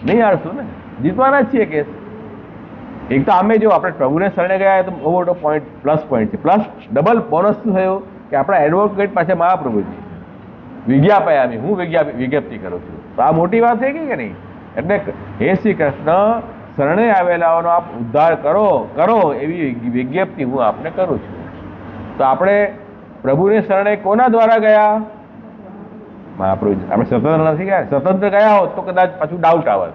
નહીં હારશું ને, જીતવાના જ છીએ કેસ. એક તો આમે જો આપણે પ્રભુને શરણે ગયા તો બહુ મોટો પોઈન્ટ, પ્લસ પોઈન્ટ છે. પ્લસ ડબલ બોનસ શું થયું કે આપણા એડવોકેટ પાસે મહાપ્રભુજી વિજ્ઞાપયામી, હું વિજ્ઞપ્તિ કરું છું. તો આ મોટી વાત થઈ ગઈ કે નહીં? એટલે હે શ્રી કૃષ્ણ, શરણે આવેલાઓનો આપ ઉદ્ધાર કરો એવી વિજ્ઞપ્તિ હું આપને કરું છું. તો આપણે પ્રભુને શરણે કોના દ્વારા ગયા? મહાપ્રભુજી. આપણે સ્વતંત્ર નથી ગયા. સ્વતંત્ર ગયા હોત તો કદાચ પાછું ડાઉટ આવત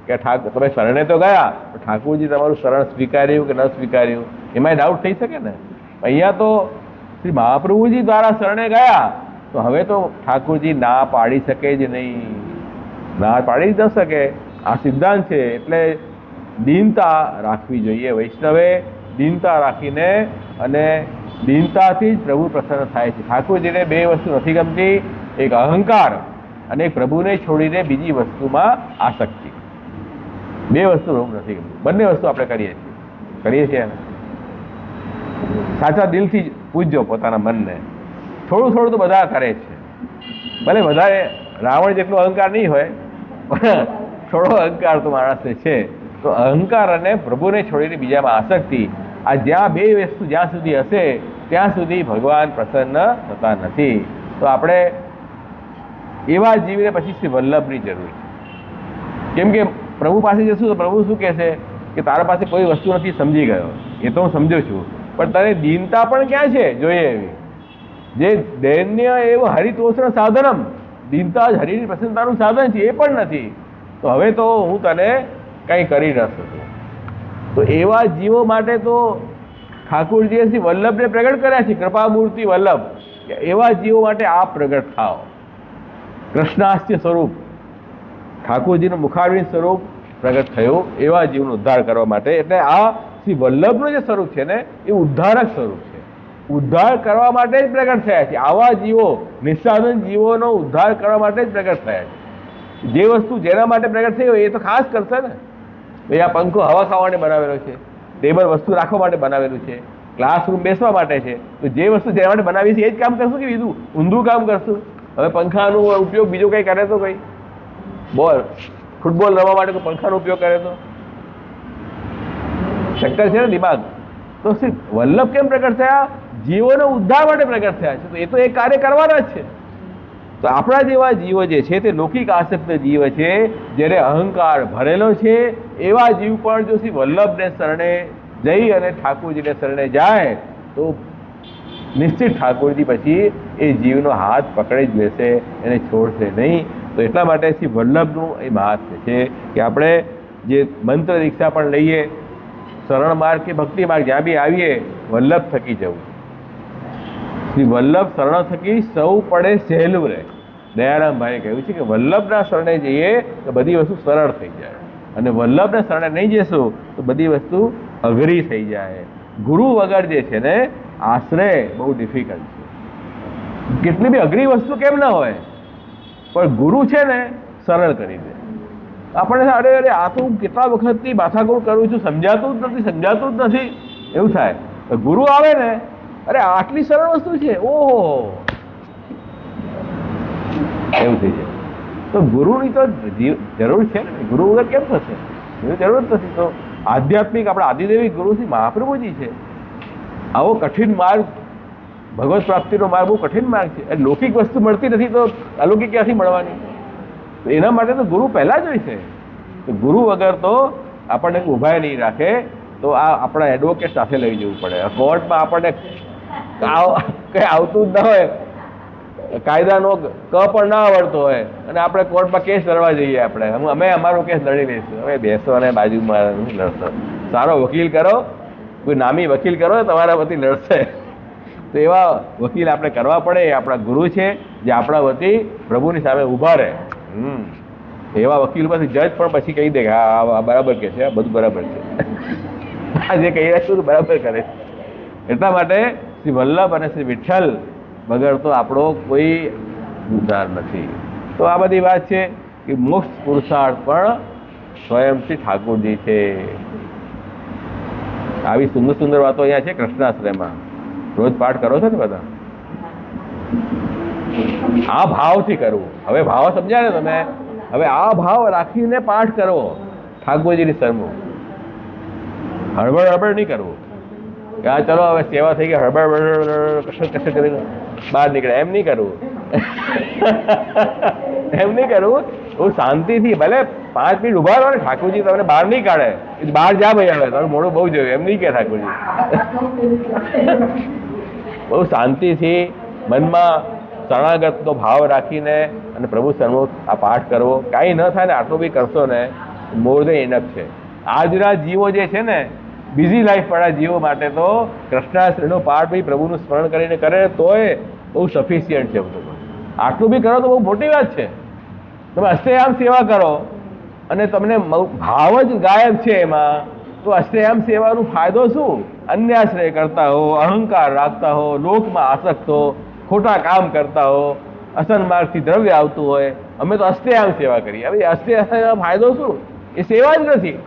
કે તમે શરણે તો ગયા, ઠાકોરજી તમારું શરણ સ્વીકાર્યું કે ન સ્વીકાર્યું, એમાં ડાઉટ થઈ શકે ને. અહીંયા તો શ્રી મહાપ્રભુજી દ્વારા શરણે ગયા તો હવે તો ઠાકોરજી ના પાડી શકે જ નહીં, ના પાડી જ ન શકે. આ સિદ્ધાંત છે. એટલે દીનતા રાખવી જોઈએ. વૈષ્ણવે દીનતા રાખીને અને દીનતાથી જ પ્રભુ પ્રસન્ન થાય છે. ઠાકોરજીને 2 વસ્તુ નથી ગમતી, એક અહંકાર અને પ્રભુને છોડીને બીજી વસ્તુમાં આસક્તિ. 2 વસ્તુ પ્રભુ નથી ગમતી. બંને વસ્તુ આપણે કરીએ છીએ. સાચા દિલથી જ પૂજજો પોતાના મનને. થોડું થોડું તો બધા કરે છે, ભલે વધારે રાવણ જેટલો અહંકાર નહીં હોય પણ થોડો અહંકાર તો માણસને છે. તો અહંકાર અને પ્રભુને છોડીને બીજામાં આસક્તિ, આ જ્યાં બે વસ્તુ જ્યાં સુધી હશે ત્યાં સુધી ભગવાન પ્રસન્ન થતા નથી. તો આપણે એવા જીવને પછી શ્રી વલ્લભની જરૂર છે. કેમ કે પ્રભુ પાસે જશું તો પ્રભુ શું કહેશે કે તારા પાસે કોઈ વસ્તુ નથી, સમજી ગયો, એ તો હું સમજુ છું, પણ તને દીનતા પણ ક્યાં છે જોઈએ એવી. જે દૈન્ય એવું હરિતોષણ સાધનમ, દીનતા જ હરિની પ્રસન્નતાનું સાધન છે, એ પણ નથી, તો હવે તો હું તને કંઈ કરી ન શકું. તો એવા જીવો માટે તો ઠાકુરજીએ શ્રી વલ્લભને પ્રગટ કર્યા છે, કૃપામૂર્તિ વલ્લભ, કે એવા જીવો માટે આપ પ્રગટ થાઓ. કૃષ્ણાસ્ય સ્વરૂપ ઠાકોરજીનું મુખારવિંદ સ્વરૂપ પ્રગટ થયું એવા જીવનો ઉદ્ધાર કરવા માટે. એટલે આ શ્રી વલ્લભનું જે સ્વરૂપ છે ને એ ઉદ્ધારક સ્વરૂપ છે, ઉદ્ધાર કરવા માટે જ પ્રગટ થયા છે. આવા જીવો, નિસ્સાધન જીવોનો ઉદ્ધાર કરવા માટે જ પ્રગટ થયા છે. જે વસ્તુ જેના માટે પ્રગટ થઈ હોય એ તો ખાસ કરશે ને. ભાઈ આ પંખો હવા ખાવા માટે બનાવેલો છે, ટેબલ વસ્તુ રાખવા માટે બનાવેલું છે, ક્લાસરૂમ બેસવા માટે છે, તો જે વસ્તુ જેના માટે બનાવી છે એ જ કામ કરશું કે બીજું ઊંધું કામ કરશું? હવે પંખાનો ઉપયોગ બીજો કંઈ કરે તો કંઈ ફૂટબોલ રમવા માટે કોઈ પંખાનો ઉપયોગ કરે તો ચક્કર છે ને દિમાગ. તો શ્રી વલ્લભ કેમ પ્રગટ થયા? જીવોનો ઉદ્ધાર માટે પ્રગટ થયા છે, તો એ તો એ કાર્ય કરવાના જ છે. તો આપણા જેવા જીવો જે છે તે લૌકિક આસક્ત જીવ છે, જેને અહંકાર ભરેલો છે, એવા જીવ પણ જો શ્રી વલ્લભને શરણે જઈ અને ઠાકોરજીને શરણે જાય તો નિશ્ચિત ઠાકોરજી પછી એ જીવનો હાથ પકડી જ લેશે, એને છોડશે નહીં. તો એટલા માટે શ્રી વલ્લભનું એ મહાત્મ્ય છે કે આપણે જે મંત્ર દીક્ષા પણ લઈએ, શરણ માર્ગ કે ભક્તિ માર્ગ જ્યાં બી આવીએ, વલ્લભ થકી જવું. શ્રી વલ્લભ શરણ થકી સૌ પડે સહેલું રહે. દયારામભાઈએ કહ્યું છે કે વલ્લભના શરણે જઈએ તો બધી વસ્તુ સરળ થઈ જાય, અને વલ્લભના શરણે નહીં જઈશું તો બધી વસ્તુ અઘરી થઈ જાય. ગુરુ વગર જે છે ને આશ્રય બહુ ડિફિકલ્ટ છે. કેટલી બી અઘરી વસ્તુ કેમ ના હોય, પણ ગુરુ છે ને સરળ કરી દે. આપણે અરે અરે આ તો હું કેટલા વખતથી માથાકૂટ કરું છું, સમજાતું જ નથી એવું થાય. ગુરુ આવે ને, અરે આટલી સરળ વસ્તુ છે, ઓહો, એવું થઈ જાય. તો ગુરુની તો જરૂર છે ને, ગુરુ વગર કેમ થશે? એની જરૂર જ નથી. તો આધ્યાત્મિક આપણા આદિદેવી ગુરુ શ્રી મહાપ્રભુજી છે. આવો કઠિન માર્ગ, ભગવત પ્રાપ્તિનો માર્ગ બહુ કઠિન માર્ગ છે. લૌકિક વસ્તુ મળતી નથી તો અલૌકિક ક્યાંથી મળવાની? તો એના માટે તો ગુરુ પહેલા જ હોય છે. તો ગુરુ વગર તો આપણને ઊભા નહીં રાખે. તો આ આપણા એડવોકેટ સાથે લઈ જવું પડે. કોર્ટમાં આપણને કંઈ આવતું જ ના હોય, કાયદાનો ક પણ ના આવડતો હોય, અને આપણે કોર્ટમાં કેસ લડવા જઈએ. અમે અમારો કેસ લડી લઈશું. હવે બેસો અને બાજુમાં લડશો. સારો વકીલ કરો, કોઈ નામી વકીલ કરો, તમારા વતી લડશે. તો એવા વકીલ આપણે કરવા પડે. એ આપણા ગુરુ છે જે આપણા વતી પ્રભુની સામે ઊભા રહે. એવા વકીલ પછી જજ પણ પછી કહી દે કે હા બરાબર કે છે, આ બધું બરાબર છે, આ જે કહી રહ્યા છું બરાબર કરે. એટલા માટે શ્રી વલ્લભ અને શ્રી વિઠ્ઠલ વગર તો આપણો કોઈ ઉદ્ધાર નથી. તો આ બધી વાત છે કે મોક્ષ પુરુષાર્થ પણ સ્વયં શ્રી ઠાકોરજી છે. આવી સુંદર સુંદર વાતો અહીંયા છે કૃષ્ણાશ્રયમાં. રોજ પાઠ કરો છો ને બધા? આ ભાવથી કરવું. હવે ભાવ સમજ્યા ને તમે? હવે આ ભાવ રાખીને પાઠ કરવો ઠાકોરજીની સરમુખ. હળબડ નહીં કરવું કે હા ચલો હવે સેવા થઈ ગઈ, હળબડ કશું કરીને બહાર નીકળે, એમ નહીં કરવું. એમ નહીં કરવું. બહુ શાંતિથી, ભલે 5 મિનિટ ઉભા રહો ને, ઠાકોરજી તમને બહાર નહીં કાઢે. બહાર જા ભાઈ, હવે તારું મોડું બહુ જોયું, એમ નહીં કે ઠાકોરજી. બહુ શાંતિથી મનમાં શરણાગતનો ભાવ રાખીને અને પ્રભુ સન્મુખ આ પાઠ કરવો. કાંઈ ન થાય ને આટલું બી કરશો ને, મોર દેન ઇનફ છે. આજના જીવો જે છે ને, બિઝી લાઈફવાળા જીવો માટે તો કૃષ્ણાશ્રયનો પાઠ બી પ્રભુનું સ્મરણ કરીને કરે તોય બહુ સફિશિયન્ટ છે. બધું આટલું બી કરો તો બહુ મોટી વાત છે. તમે અષ્ટયામ સેવા કરો અને તમને ભાવ જ ગાયબ છે એમાં, તો અષ્ટયામ સેવાનો ફાયદો શું? અન્યાશ્રય કરતા હો, અહંકાર રાખતા હો, લોકમાં આસક્ત હો, ખોટા કામ કરતા હો, અસન્માર્ગથી દ્રવ્ય આવતું હોય. અમે તો અષ્ટયામ સેવા કરીએ. હવે અષ્ટયામ ફાયદો શું? એ સેવા જ નથી.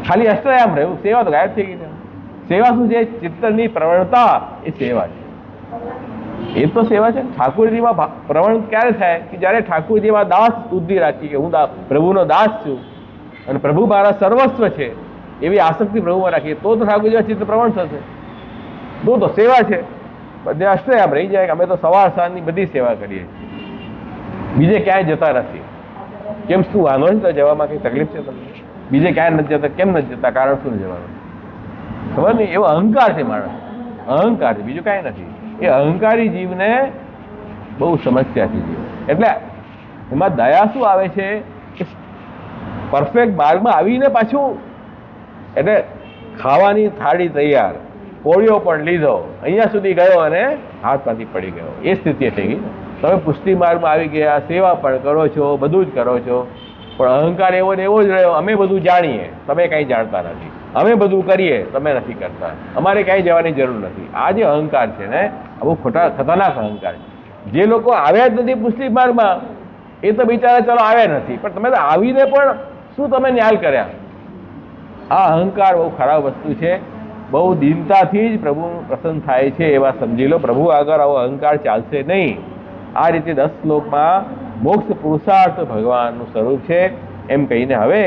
ખાલી અષ્ટયામ રહ્યું, સેવા તો ગાયબ થઈ ગઈ. સેવા શું છે? ચિત્તની પ્રવણતા એ સેવા છે. એ તો સેવા છે. ઠાકોરજીમાં પ્રવણ ક્યારે થાય કે જ્યારે ઠાકોરજીમાં દાસ બુદ્ધિ રાખી કે હું પ્રભુનો દાસ છું અને પ્રભુ મારા સર્વસ્વ છે એવી આસક્તિ પ્રભુમાં રાખીએ તો ઠાકોરજીમાં ચિત્ત પ્રવણ થશે. તો સેવા છે. બધે આશ્રય આમ રહી જાય કે અમે તો સવાર સાંજની બધી સેવા કરીએ છીએ, બીજે ક્યાંય જતા નથી. કેમ શું વાંધો છે તો જવામાં કંઈ તકલીફ છે તમને? બીજે ક્યાંય નથી જતા, કેમ નથી જતા? કારણ શું જવાનું? ખબર નહીં. એવો અહંકાર છે માણસ, અહંકાર છે, બીજું કાંઈ નથી. એ અહંકારી જીવને બહુ સમસ્યા છે જીવ. એટલે એમાં દયા શું આવે છે કે પરફેક્ટ માર્ગમાં આવીને પાછું એટલે ખાવાની થાળી તૈયાર, કોળિયો પણ લીધો, અહીંયા સુધી ગયો અને હાથમાંથી પડી ગયો, એ સ્થિતિ થઈ ગઈ. તમે પુષ્ટિ માર્ગમાં આવી ગયા, સેવા પણ કરો છો, બધું જ કરો છો, પણ અહંકાર એવો ને એવો જ રહ્યો. અમે બધું જાણીએ, તમે કંઈ જાણતા નથી. અમે બધું કરીએ, તમે નથી કરતા. અમારે કાંઈ જવાની જરૂર નથી. આ જે અહંકાર છે ને, આ બહુ ખતરનાક અહંકાર છે. જે લોકો આવ્યા જ નથી પુષ્ટિ માર્ગમાં એ તો બિચારા ચાલો આવ્યા નથી, પણ તમે તો આવીને પણ શું તમે ન્યાલ કર્યા? આ અહંકાર બહુ ખરાબ વસ્તુ છે. બહુ દીનતાથી જ પ્રભુ પ્રસન્ન થાય છે એવા સમજી લો. પ્રભુ આગળ આવો અહંકાર ચાલશે નહીં. આ રીતે 10 શ્લોકમાં મોક્ષ પુરુષાર્થ ભગવાનનું સ્વરૂપ છે એમ કહીને હવે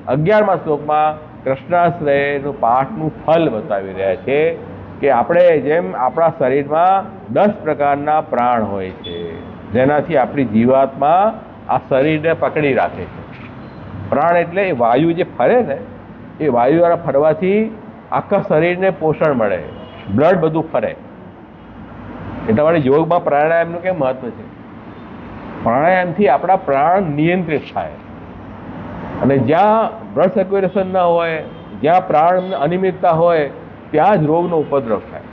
11મા શ્લોકમાં કૃષ્ણાશ્રયનું પાઠનું ફલ બતાવી રહ્યા છે કે આપણે જેમ આપણા શરીરમાં 10 પ્રકારના પ્રાણ હોય છે જેનાથી આપણી જીવાત્મા આ શરીરને પકડી રાખે છે. પ્રાણ એટલે એ વાયુ જે ફરે ને, એ વાયુ દ્વારા ફરવાથી આખા શરીરને પોષણ મળે, બ્લડ બધું ફરે. એટલા માટે યોગમાં પ્રાણાયામનું કેમ મહત્વ છે? પ્રાણાયામથી આપણા પ્રાણ નિયંત્રિત થાય અને જ્યાં બ્લડ સર્ક્યુલેશન ન હોય, જ્યાં પ્રાણ અનિયમિતતા હોય, ત્યાં જ રોગનો ઉપદ્રવ થાય.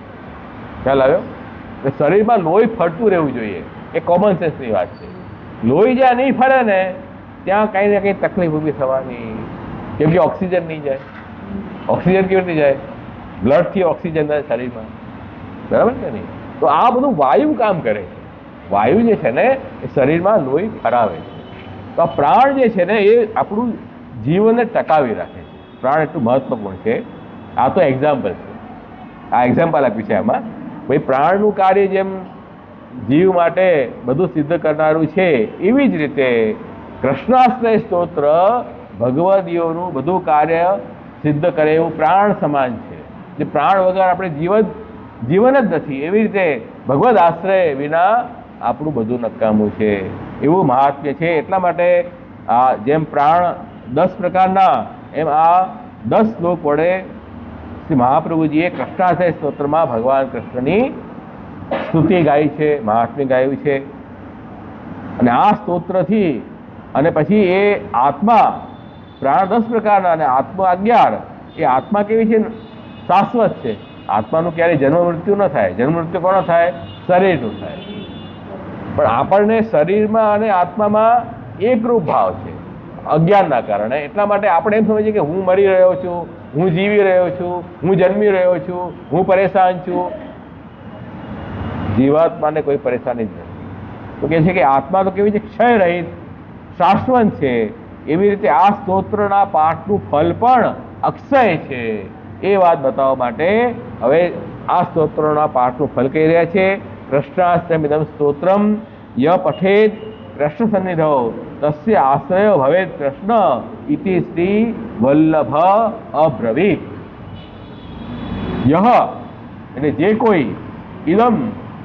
ખ્યાલ આવ્યો? એટલે શરીરમાં લોહી ફરતું રહેવું જોઈએ, એ કોમન સેન્સની વાત છે. લોહી જ્યાં નહીં ફરે ને ત્યાં કંઈ ને કંઈ તકલીફ ઊભી થવાની, કેમ કે ઓક્સિજન નહીં જાય. ઓક્સિજન કેવી રીતે જાય? બ્લડથી ઓક્સિજન જાય શરીરમાં, બરાબર છે નહીં? તો આ બધું વાયુ કામ કરે છે. વાયુ જે છે ને એ શરીરમાં લોહી ફરાવે છે. તો આ પ્રાણ જે છે ને એ આપણું જીવનને ટકાવી રાખે છે. પ્રાણ એટલું મહત્વપૂર્ણ છે. આ તો એક્ઝામ્પલ છે, આ એક્ઝામ્પલ આપ્યું છે આમાં. ભાઈ પ્રાણનું કાર્ય જેમ જીવ માટે બધું સિદ્ધ કરનારું છે, એવી જ રીતે કૃષ્ણાશ્રય સ્તોત્ર ભગવદીઓનું બધું કાર્ય સિદ્ધ કરે એવું પ્રાણ સમાન છે. જે પ્રાણ વગર આપણે જીવન જ નથી, એવી રીતે ભગવદ આશ્રય વિના આપણું બધું નકામું છે, એવું મહાત્મ્ય છે. એટલા માટે આ જેમ પ્રાણ 10 પ્રકારના, એમ આ 10 શ્લોક વડે શ્રી મહાપ્રભુજીએ કૃષ્ણાશ્રય સ્તોત્રમાં ભગવાન કૃષ્ણની સ્તુતિ ગાઈ છે, મહાત્મ્ય ગાયું છે. અને આ સ્તોત્રથી અને પછી એ આત્મા, પ્રાણ 10 પ્રકારના અને આત્મા 11, એ આત્મા કેવી છે? શાશ્વત છે. આત્માનું ક્યારેય જન્મ મૃત્યુ ન થાય. જન્મ મૃત્યુ કોનો થાય? શરીરનું થાય. પણ આપણને શરીરમાં અને આત્મામાં એકરૂપ ભાવ છે અજ્ઞાનના કારણે. એટલા માટે આપણે એમ સમજીએ કે હું મરી રહ્યો છું, હું જીવી રહ્યો છું, હું જન્મી રહ્યો છું, હું પરેશાન છું. જીવાત્માને કોઈ પરેશાની જ નથી. તો કહે છે કે આત્મા તો કેવી છે? ક્ષય રહિત, શાશ્વત છે. એવી રીતે આ સ્તોત્રના પાઠનું ફલ પણ અક્ષય છે. એ વાત બતાવવા માટે હવે આ સ્તોત્રોના પાઠનું ફલ કહી રહ્યા છે. કૃષ્ણાષ્ટમિદમ સ્તોત્રમ ય પઠેત કૃષ્ણ સન્નિધો તસ્ય આશ્રય ભવેત કૃષ્ણ ઇતિ શ્રી વલ્લભ અબ્રવીત. યહ એટલે જે કોઈ ઇદમ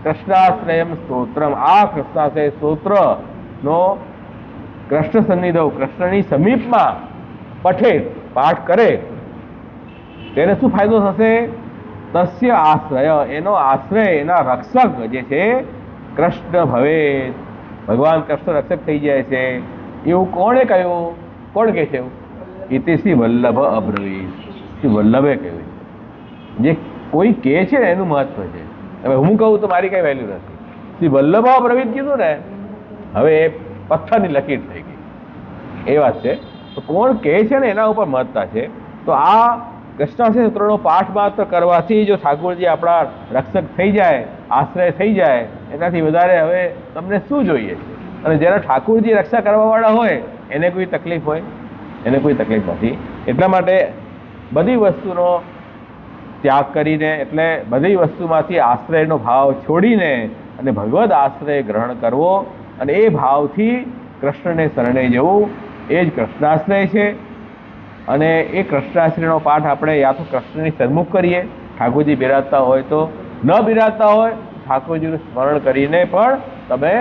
કૃષ્ણાશ્રયમ સ્તોત્રમ, આ કૃષ્ણાશ્રય સ્તોત્રનો કૃષ્ણ સન્નિધો, કૃષ્ણની સમીપમાં પઠેત, પાઠ કરે, તેને શું ફાયદો થશે? તસ્ય આશ્રય, એનો આશ્રય, એના રક્ષક જે છે કૃષ્ણ ભવેત, ભગવાન કૃષ્ણ રક્ષક થઈ જાય છે. એવું કોણે કહ્યું? કોણ કહે છે એવું? ઇતિ શ્રી વલ્લભ અબ્રવીત, શ્રી વલ્લભે કહ્યું. જે કોઈ કહે છે ને એનું મહત્વ છે. હવે હું કહું તો મારી કઈ વેલ્યુ નથી. શ્રી વલ્લભ અબ્રવીત કીધું ને, હવે એ પથ્થરની લકીર થઈ ગઈ, એ વાત છે. તો કોણ કહે છે ને એના ઉપર મહત્તા છે. તો આ કૃષ્ણાશ્રય સ્તોત્રનો પાઠ માત્ર કરવાથી જો ઠાકોરજી આપણા રક્ષક થઈ જાય, આશ્રય થઈ જાય, એનાથી વધારે હવે તમને શું જોઈએ? અને જેના ઠાકોરજી રક્ષા કરવાવાળા હોય એને કોઈ તકલીફ હોય? એને કોઈ તકલીફ નથી. એટલા માટે બધી વસ્તુનો ત્યાગ કરીને, એટલે બધી વસ્તુમાંથી આશ્રયનો ભાવ છોડીને અને ભગવદ આશ્રય ગ્રહણ કરવો અને એ ભાવથી કૃષ્ણને શરણે જવું એ જ કૃષ્ણાશ્રય છે. અને એ કૃષ્ણાશ્રયનો પાઠ આપણે યા તો કૃષ્ણની સન્મુખ કરીએ, ઠાકોરજી બિરાજતા હોય તો, ન બિરાજતા હોય ઠાકોરજીનું સ્મરણ કરીને પણ તમે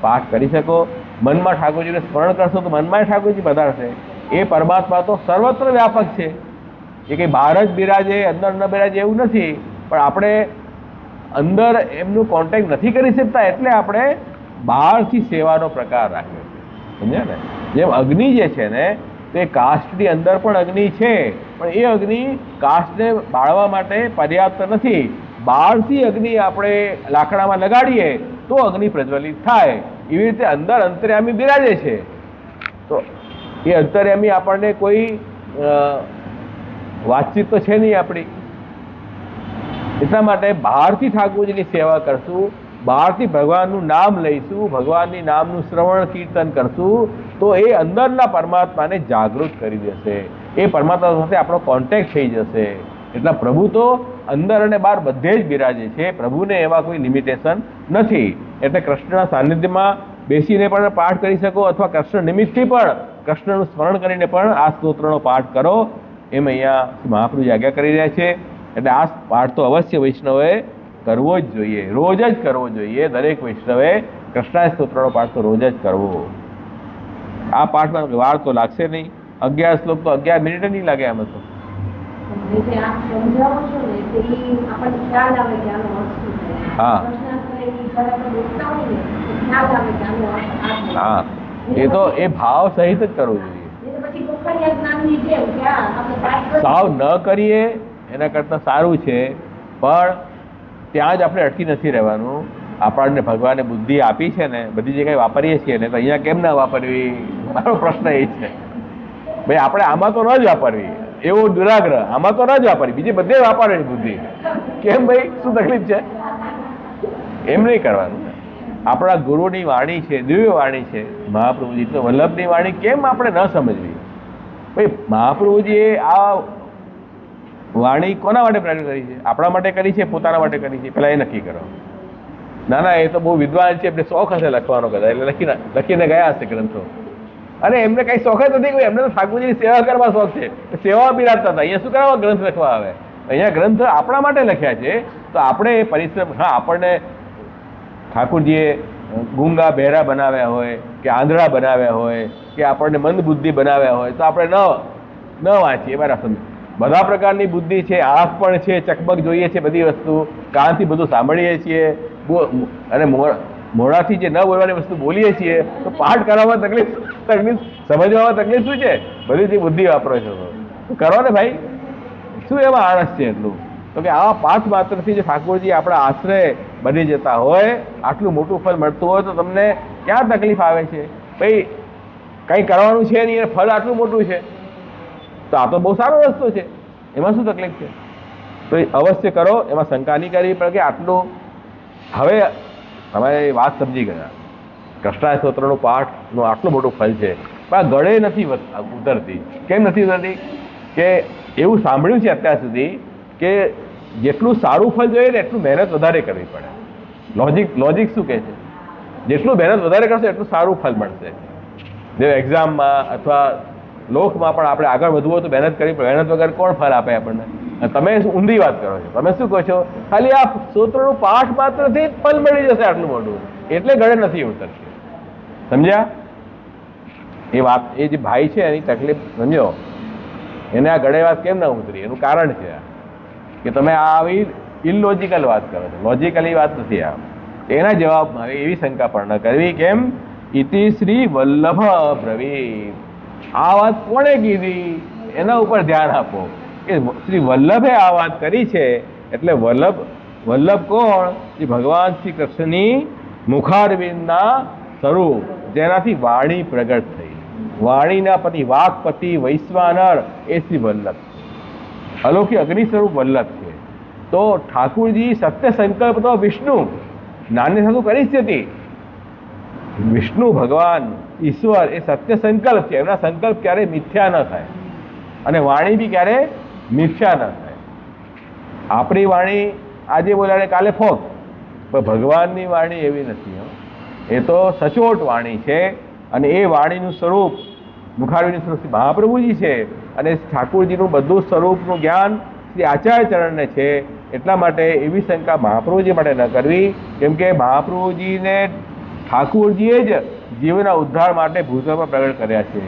પાઠ કરી શકો. મનમાં ઠાકોરજીને સ્મરણ કરશો તો મનમાં ઠાકોરજી પધારશે. એ પરમાત્મા તો સર્વત્ર વ્યાપક છે, એ કંઈ બહાર જ બિરાજે અંદર ન બિરાજે એવું નથી, પણ આપણે અંદર એમનું કોન્ટેક્ટ નથી કરી શકતા એટલે આપણે બહારથી સેવાનો પ્રકાર રાખ્યો છે. સમજ્યા ને? જેમ અગ્નિ જે છે ને તે કાષ્ઠની અંદર પણ અગ્નિ છે, પણ એ અગ્નિ કાષ્ઠને બાળવા માટે પર્યાપ્ત નથી. બહારથી અગ્નિ આપણે લાકડામાં લગાડીએ તો અગ્નિ પ્રજ્વલિત થાય. એવી રીતે અંદર અંતર્યામી બિરાજે છે. તો એ અંતર્યામી આપણને કોઈ વાતચીત તો છે નહીં આપણી, એટલા માટે બહારથી ઠાકોરજીની સેવા કરશું, બહારથી ભગવાનનું નામ લઈશું, ભગવાનની નામનું શ્રવણ કીર્તન કરશું તો એ અંદરના પરમાત્માને જાગૃત કરી દેશે. એ પરમાત્મા સાથે આપણો કોન્ટેક્ટ થઈ જશે. એટલે પ્રભુ તો અંદર અને બહાર બધે જ બિરાજે છે. પ્રભુને એવા કોઈ લિમિટેશન નથી. એટલે કૃષ્ણના સાનિધ્યમાં બેસીને પણ પાઠ કરી શકો અથવા કૃષ્ણ નિમિત્તથી પણ કૃષ્ણનું સ્મરણ કરીને પણ આ સ્તોત્રનો પાઠ કરો, એમ અહીંયા મહાપ્રભુજી આજ્ઞા કરી રહ્યા છે. એટલે આ પાઠ તો અવશ્ય વૈષ્ણવે કરવો જ જોઈએ, રોજ જ કરવો જોઈએ. દરેક વૈષ્ણવે કૃષ્ણ સ્તોત્રનો પાઠ તો રોજ જ કરવો. આ પાઠમાં વાર તો લાગશે નહીં. 11 શ્લોક તો 11 મિનિટ નહીં લાગે આમાં તો. હા હા, એ તો એ ભાવ સહિત જ કરવું જોઈએ. સાવ ન કરીએ એના કરતાં સારું છે, પણ ત્યાં જ આપણે અટકી નથી રહેવાનું. આપણને ભગવાને બુદ્ધિ આપી છે ને, બધી જગ્યાએ વાપરીએ છીએ ને, તો અહીંયા કેમ ના વાપરવી? મારો પ્રશ્ન એ છે ભાઈ, આપણે આમાં તો ન જ વાપરવી, એવો દુરાગ્રહ. આમાં તો ન જ વાપરવી, બીજી બધે વાપરવી બુદ્ધિ. કેમ ભાઈ, શું તકલીફ છે? એમ નહીં કરવાનું. આપણા ગુરુની વાણી છે, દિવ્ય વાણી છે મહાપ્રભુજી, તો વલ્લભની વાણી કેમ આપણે ન સમજવી? ભાઈ મહાપ્રભુજીએ આ વાણી કોના માટે પ્રગટ કરી છે? આપણા માટે કરી છે, પોતાના માટે કરી છે? પહેલાં એ નક્કી કરો. ના ના, એ તો બહુ વિદ્વાન છે, એમને શોખ હશે લખવાનો કદાચ, એટલે લખીને ગયા હશે ગ્રંથો. અરે એમને કંઈ શોખ જ નથી. એમને તો ઠાકોરજીની સેવા કરવા શોખ છે, સેવા બિરાજતા હતા. અહીંયા શું કરવા ગ્રંથ લખવા આવે? અહીંયા ગ્રંથ આપણા માટે લખ્યા છે, તો આપણે એ પરિશ્રમ. હા, આપણને ઠાકોરજીએ ગૂંગા બહેરા બનાવ્યા હોય કે આંધળા બનાવ્યા હોય કે આપણને મંદ બુદ્ધિ બનાવ્યા હોય તો આપણે ન વાંચીએ. બરાબર, બધા પ્રકારની બુદ્ધિ છે, આંખ પણ છે, ચકમક જોઈએ છે, બધી વસ્તુ કાનથી બધું સાંભળીએ છીએ, અને મોઢાથી જે ન બોલવાની વસ્તુ બોલીએ છીએ, તો પાઠ કરવામાં તકલીફ સમજવામાં તકલીફ શું છે? બધી જે બુદ્ધિ વાપરો છો તો કરો ને ભાઈ. શું એમાં આળસ છે એટલું? તો કે આ પાઠ માત્રથી જે ઠાકોરજી આપણા આશ્રય બની જતા હોય, આટલું મોટું ફળ મળતું હોય, તો તમને ક્યાં તકલીફ આવે છે? ભાઈ કંઈ કરવાનું છે નહીં, ફળ આટલું મોટું છે, તો આ તો બહુ સારો રસ્તો છે, એમાં શું તકલીફ છે? તો અવશ્ય કરો, એમાં શંકા નહીં કરવી પડે કે આટલું. હવે તમે વાત સમજી ગયા, કૃષ્ણ સ્તોત્રનો પાઠનું આટલું મોટું ફળ છે, પણ ગળે નથી ઉતરતી. કેમ નથી ઉતરતી? કે એવું સાંભળ્યું છે અત્યાર સુધી કે જેટલું સારું ફળ જોઈએ ને એટલું મહેનત વધારે કરવી પડે. લોજિક શું કહે છે? જેટલું મહેનત વધારે કરશો એટલું સારું ફળ મળશે. જે એક્ઝામમાં અથવા લોકમાં પણ આપણે આગળ વધવું હોય તો મહેનત કરવી પડે. મહેનત વગર કોણ ફળ આપે આપણને? તમે ઊંધી વાત કરો છો. તમે શું કહો છો? ખાલી આ સ્તોત્રનું પાઠ માત્રથી જ ફળ મળી જશે આટલું મોટું, એટલે ગળે નથી ઉતરશે. સમજ્યા? એ વાત, એ જે ભાઈ છે એની તકલીફ સમજો. એને આ ગળે વાત કેમ ના ઉતરી? એનું કારણ છે કે તમે આ આવી ઇલોજિકલ વાત કરો છો. લોજિકલી વાત નથી આ. એના જવાબમાં એવી શંકા પણ ન કરવી. કેમ? ઇતિ શ્રી વલ્લભ બ્રવીત. આ વાત કોણે કીધી એના ઉપર ધ્યાન આપો કે શ્રી વલ્લભે આ વાત કરી છે. એટલે વલ્લભ કોણ? જે ભગવાન શ્રી કૃષ્ણની મુખારવિંદના સ્વરૂપ, જેનાથી વાણી પ્રગટ થઈ. વાણીના પતિ, વાકપતિ, વૈશ્વાનર, એ શ્રી વલ્લભ. અલૌકિક અગ્નિ સ્વરૂપ વલ્લભ છે. તો ઠાકુરજી સત્ય સંકલ્પ તો વિષ્ણુ નાની સાધુ કરી જ હતી. વિષ્ણુ ભગવાન ઈશ્વર એ સત્ય સંકલ્પ છે. એમના સંકલ્પ ક્યારેય મિથ્યા ન થાય અને વાણી બી ક્યારે મિથ્યા ન થાય. આપણી વાણી આજે બોલાડે કાલે ફોક, પણ ભગવાનની વાણી એવી નથી હો. એ તો સચોટ વાણી છે અને એ વાણીનું સ્વરૂપ મુખારવિંદનું સ્વરૂપ શ્રી મહાપ્રભુજી છે અને ઠાકોરજીનું બધું સ્વરૂપનું જ્ઞાન શ્રી આચાર્ય ચરણને છે. એટલા માટે એવી શંકા મહાપ્રભુજી માટે ન કરવી, કેમ કે મહાપ્રભુજીને ઠાકોરજીએ જ જીવના ઉદ્ધાર માટે ભૂતળમાં પ્રગટ કર્યા છે.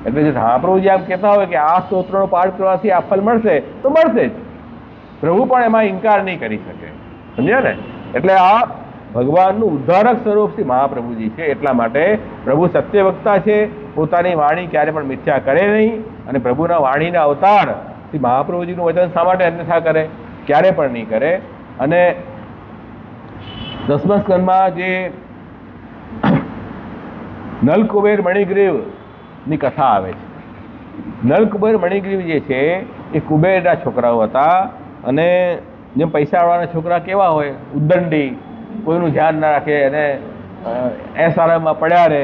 એટલે જો મહાપ્રભુજી આમ કહેતા હોય કે આ સ્તોત્રનો પાઠ કરવાથી આ ફળ મળશે તો મળશે જ. પ્રભુ પણ એમાં ઇનકાર નહીં કરી શકે, સમજ્યા ને? એટલે આ ભગવાનનું ઉદ્ધારક સ્વરૂપ શ્રી મહાપ્રભુજી છે. એટલા માટે પ્રભુ સત્યવક્તા છે, પોતાની વાણી ક્યારે પણ મિથ્યા કરે નહીં. અને પ્રભુના વાણીના અવતાર શ્રી મહાપ્રભુજીનું વચન શા માટે અન્યથા કરે? ક્યારે પણ નહીં કરે. અને 10મા સ્કંદમાં જે નલકુબેર મણિગ્રીવની કથા આવે છે. નલકુબેર મણિગ્રીવ જે છે એ કુબેરના છોકરાઓ હતા અને જેમ પૈસાવાળાના છોકરા કેવા હોય, ઉદ્દંડી, કોઈનું ધ્યાન ના રાખે અને એસારામાં પડ્યા રહે,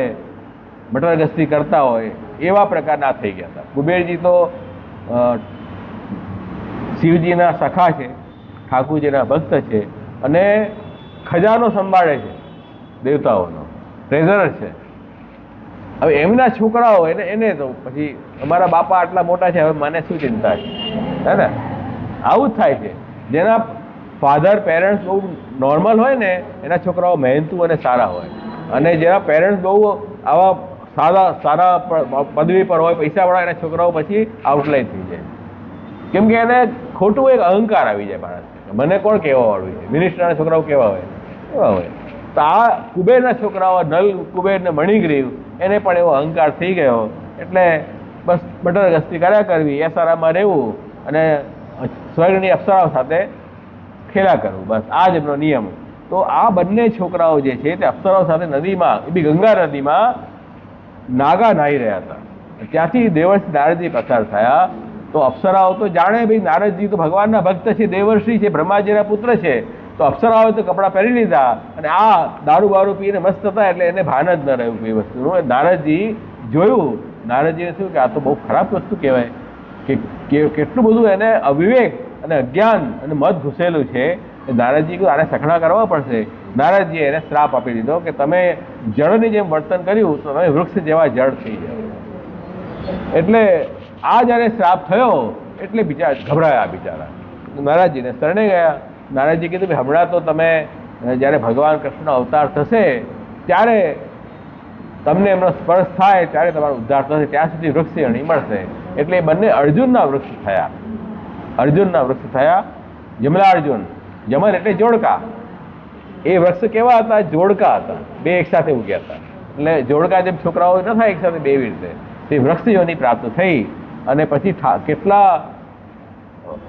મટરગસ્તી કરતા હોય, એવા પ્રકારના થઈ ગયા હતા. કુબેરજી તો શિવજીના સખા છે, ઠાકુરજીના ભક્ત છે અને ખજાનો સંભાળે છે દેવતાઓનો, ટ્રેઝરર છે. હવે એમના છોકરાઓ એને તો પછી અમારા બાપા આટલા મોટા છે, હવે મને શું ચિંતા છે, હે ને? આવું જ થાય છે. જેના ફાધર પેરેન્ટ્સ બહુ નોર્મલ હોય ને એના છોકરાઓ મહેનતુ અને સારા હોય, અને જેના પેરેન્ટ્સ બહુ આવા સારા પદવી પર હોય, પૈસાવાળા, એના છોકરાઓ પછી આઉટલાઈન થઈ જાય. કેમ કે એને ખોટું એક અહંકાર આવી જાય માણસ, મને કોણ કહેવા વાળું છે, મિનિસ્ટરના છોકરાઓ કેવા હોય એવા હોય. તો આ કુબેરના છોકરાઓ નલ કુબેર ને મણિગ્રીવ, એને પણ એવો અહંકાર થઈ ગયો. એટલે બસ બટરગસ્તી કર્યા કરવી, એસારામાં રહેવું અને સ્વર્ગની અપ્સરાઓ સાથે ખેલા કરવું, બસ આ જ એમનો નિયમ. તો આ બંને છોકરાઓ જે છે તે અપ્સરાઓ સાથે નદીમાં, એ બી ગંગા નદીમાં નાગા નાહી રહ્યા હતા. ત્યાંથી દેવર્ષિ નારદજી પસાર થયા. તો અપ્સરાઓ તો જાણે ભાઈ નારદજી તો ભગવાનના ભક્ત છે, દેવર્ષિ છે, બ્રહ્માજીના પુત્ર છે, તો અપ્સરાઓએ તો કપડાં પહેરી લીધા અને આ દારૂ બારૂ પીને મસ્ત હતા. એટલે એને ભાન જ ન રહ્યું એ વસ્તુનું. નારદજી જોયું, નારદજીને શું કે આ તો બહુ ખરાબ વસ્તુ કહેવાય કે કેટલું બધું એને અવિવેક અને અજ્ઞાન અને મત ઘૂસેલું છે. નારદજી કહ્યું આને સખણા કરવા પડશે. નારદજીએ એને શ્રાપ આપી દીધો કે તમે જળની જેમ વર્તન કર્યું તો તમે વૃક્ષ જેવા જળ થઈ જાઓ. એટલે આ જ્યારે શ્રાપ થયો એટલે ગભરાયા બિચારા, નારદજીને શરણે ગયા. નારદજી કીધું કે હમણાં તો તમે જ્યારે ભગવાન કૃષ્ણનો અવતાર થશે ત્યારે તમને એમનો સ્પર્શ થાય ત્યારે તમારો ઉદ્ધાર થશે, ત્યાં સુધી વૃક્ષ અણી મળશે. એટલે એ બંને અર્જુનના વૃક્ષ થયા. અર્જુનના વૃક્ષ થયા, જમલાર્જુન. જમલ એટલે જોડકા. એ વૃક્ષ કેવા હતા? જોડકા હતા, બે એકસાથે ઉગ્યા હતા. એટલે જોડકા જેમ છોકરાઓ ન થાય એકસાથે બે એવી રીતે તે વૃક્ષ યોની પ્રાપ્ત થઈ. અને પછી કેટલા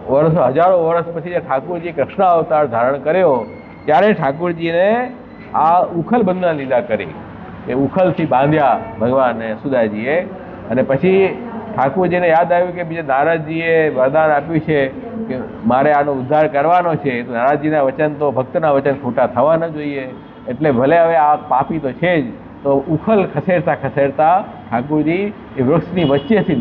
વર્ષો, હજારો વર્ષ પછી ઠાકોરજી કૃષ્ણ અવતાર ધારણ કર્યો ત્યારે ઠાકોરજીને આ ઉખલબંધના લીલા કરી. એ ઉખલથી બાંધ્યા ભગવાને સુદાજીએ. અને પછી ઠાકોરજીને યાદ આવ્યું કે બીજા નારદજીએ વરદાન આપ્યું છે કે મારે આનો ઉદ્ધાર કરવાનો છે, તો નારદજીના વચન તો ભક્તના વચન ખોટા થવા ન જોઈએ. એટલે ભલે હવે આ પાપી તો છે જ, તો ઉખલ ખસેડતા ખસેડતા ઠાકોરજી એ વૃક્ષની વચ્ચેથી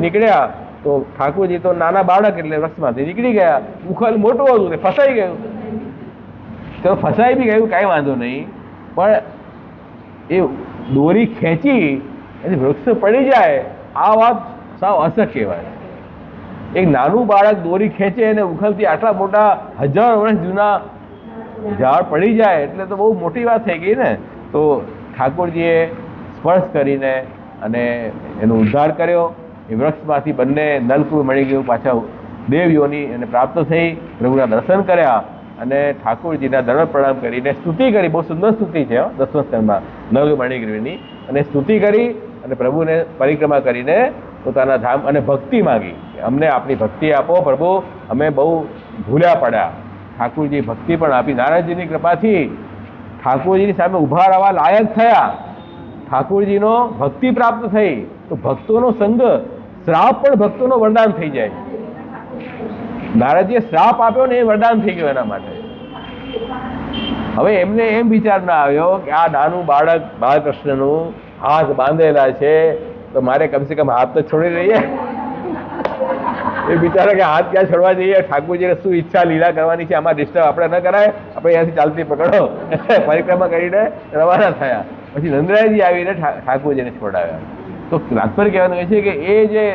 નીકળ્યા. તો ઠાકોરજી તો નાના બાળક એટલે વૃક્ષમાંથી નીકળી ગયા. ઉખલ મોટું હતું તે ફસાઈ ગયું. તો ફસાઈ બી ગયું, કાંઈ વાંધો નહીં, પણ એ દોરી ખેંચી એની વૃક્ષ પડી જાય, આ વાત સાવ અસર કહેવાય. એક નાનું બાળક દોરી ખેંચે અને ઉખલથી આટલા મોટા 1000 વર્ષ જૂના ઝાડ પડી જાય એટલે તો બહુ મોટી વાત થઈ ગઈ ને. તો ઠાકોરજીએ સ્પર્શ કરીને અને એનો ઉદ્ધાર કર્યો. એ વૃક્ષમાંથી બંને નલકુબેર મળી ગયું, પાછા દેવયોની એને પ્રાપ્ત થઈ, પ્રભુના દર્શન કર્યા અને ઠાકોરજીના દંડ પ્રણામ કરીને સ્તુતિ કરી. બહુ સુંદર સ્તુતિ છે 10મા સ્કંદમાં નલકુબેર મણિગ્રીવની. અને સ્તુતિ કરી અને પ્રભુને પરિક્રમા કરીને પોતાના ધામ અને ભક્તિ માગી કે અમને આપની ભક્તિ આપો પ્રભુ, અમે બહુ ભૂલ્યા પડ્યા. ઠાકોરજી ભક્તિ પણ આપી. નારદજીની કૃપાથી ઠાકોરજીની સામે ઊભા રહેવા લાયક થયા. ઠાકોરજીનો ભક્તિ પ્રાપ્ત થઈ. તો ભક્તોનો સંગ, શ્રાપ પણ ભક્તોનો વરદાન થઈ જાય. નારદજીએ શ્રાપ આપ્યો ને એ વરદાન થઈ ગયું એના માટે. હવે એમને એમ વિચાર ના આવ્યો કે આ નાનું બાળક બાલકૃષ્ણનું હાથ બાંધેલા છે તો મારે કમસે કમ હાથ તો છોડી દઈએ. એ બિચારા કે હાથ ક્યાં છોડવા જઈએ, ઠાકોરજીને શું ઈચ્છા લીલા કરવાની છે, આમાં ડિસ્ટર્બ આપણે ન કરાય, આપણે અહીંયાથી ચાલતી પકડો પરિક્રમા કરીને રવાના થયા. પછી નંદરાયજી આવીને ઠાકોરજીને છોડાવ્યા. તો તાત્પર્ય કહેવાનું એ છે કે એ જે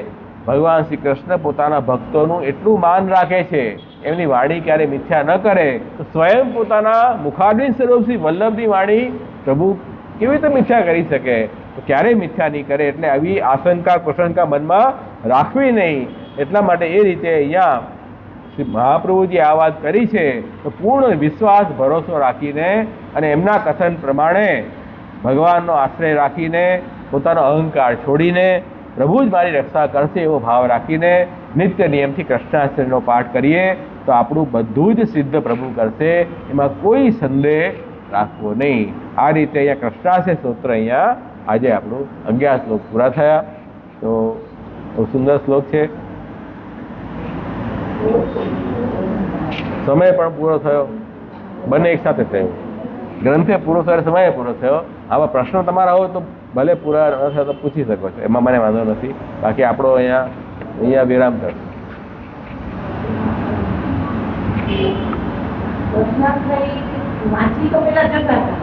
ભગવાન શ્રી કૃષ્ણ પોતાના ભક્તોનું એટલું માન રાખે છે, એમની વાણી ક્યારે મિથ્યા ન કરે, તો સ્વયં પોતાના મુખારવિંદ સ્વરૂપ શ્રી વલ્લભની વાણી પ્રભુ કેવી રીતે મિથ્યા કરી શકે? તો ક્યારેય મિથ્યા નહીં કરે. એટલે આવી આશંકા કુશંકા મનમાં રાખવી નહીં. એટલા માટે એ રીતે અહીંયા શ્રી મહાપ્રભુજી આ વાત કરી છે, તો પૂર્ણ વિશ્વાસ ભરોસો રાખીને અને એમના કથન પ્રમાણે ભગવાનનો આશ્રય રાખીને પોતાનો અહંકાર છોડીને પ્રભુ જ મારી રક્ષા કરશે એવો ભાવ રાખીને નિત્ય નિયમથી કૃષ્ણાષ્ટમીનો પાઠ કરીએ તો આપણું બધું જ સિદ્ધ પ્રભુ કરશે, એમાં કોઈ સંદેહ રાખવો નહીં. આ રીતે અહીંયા કૃષ્ણાષ્ટમી સ્તોત્ર અહીંયા આજે આપણું 11 શ્લોક પૂરા થયા. તો બહુ સુંદર શ્લોક છે. સમય પણ પૂરો થયો, બંને એક સાથે થયો. ગ્રંથે પૂરો થયો, સમય પૂરો થયો. આવા પ્રશ્નો તમારા હોય તો ભલે પૂરા ન થયો તો પૂછી શકો છો, એમાં મને વાંધો નથી. બાકી આપણો અહીંયા વિરામ કરશું. વાંચી તો પેલા જતા હતા.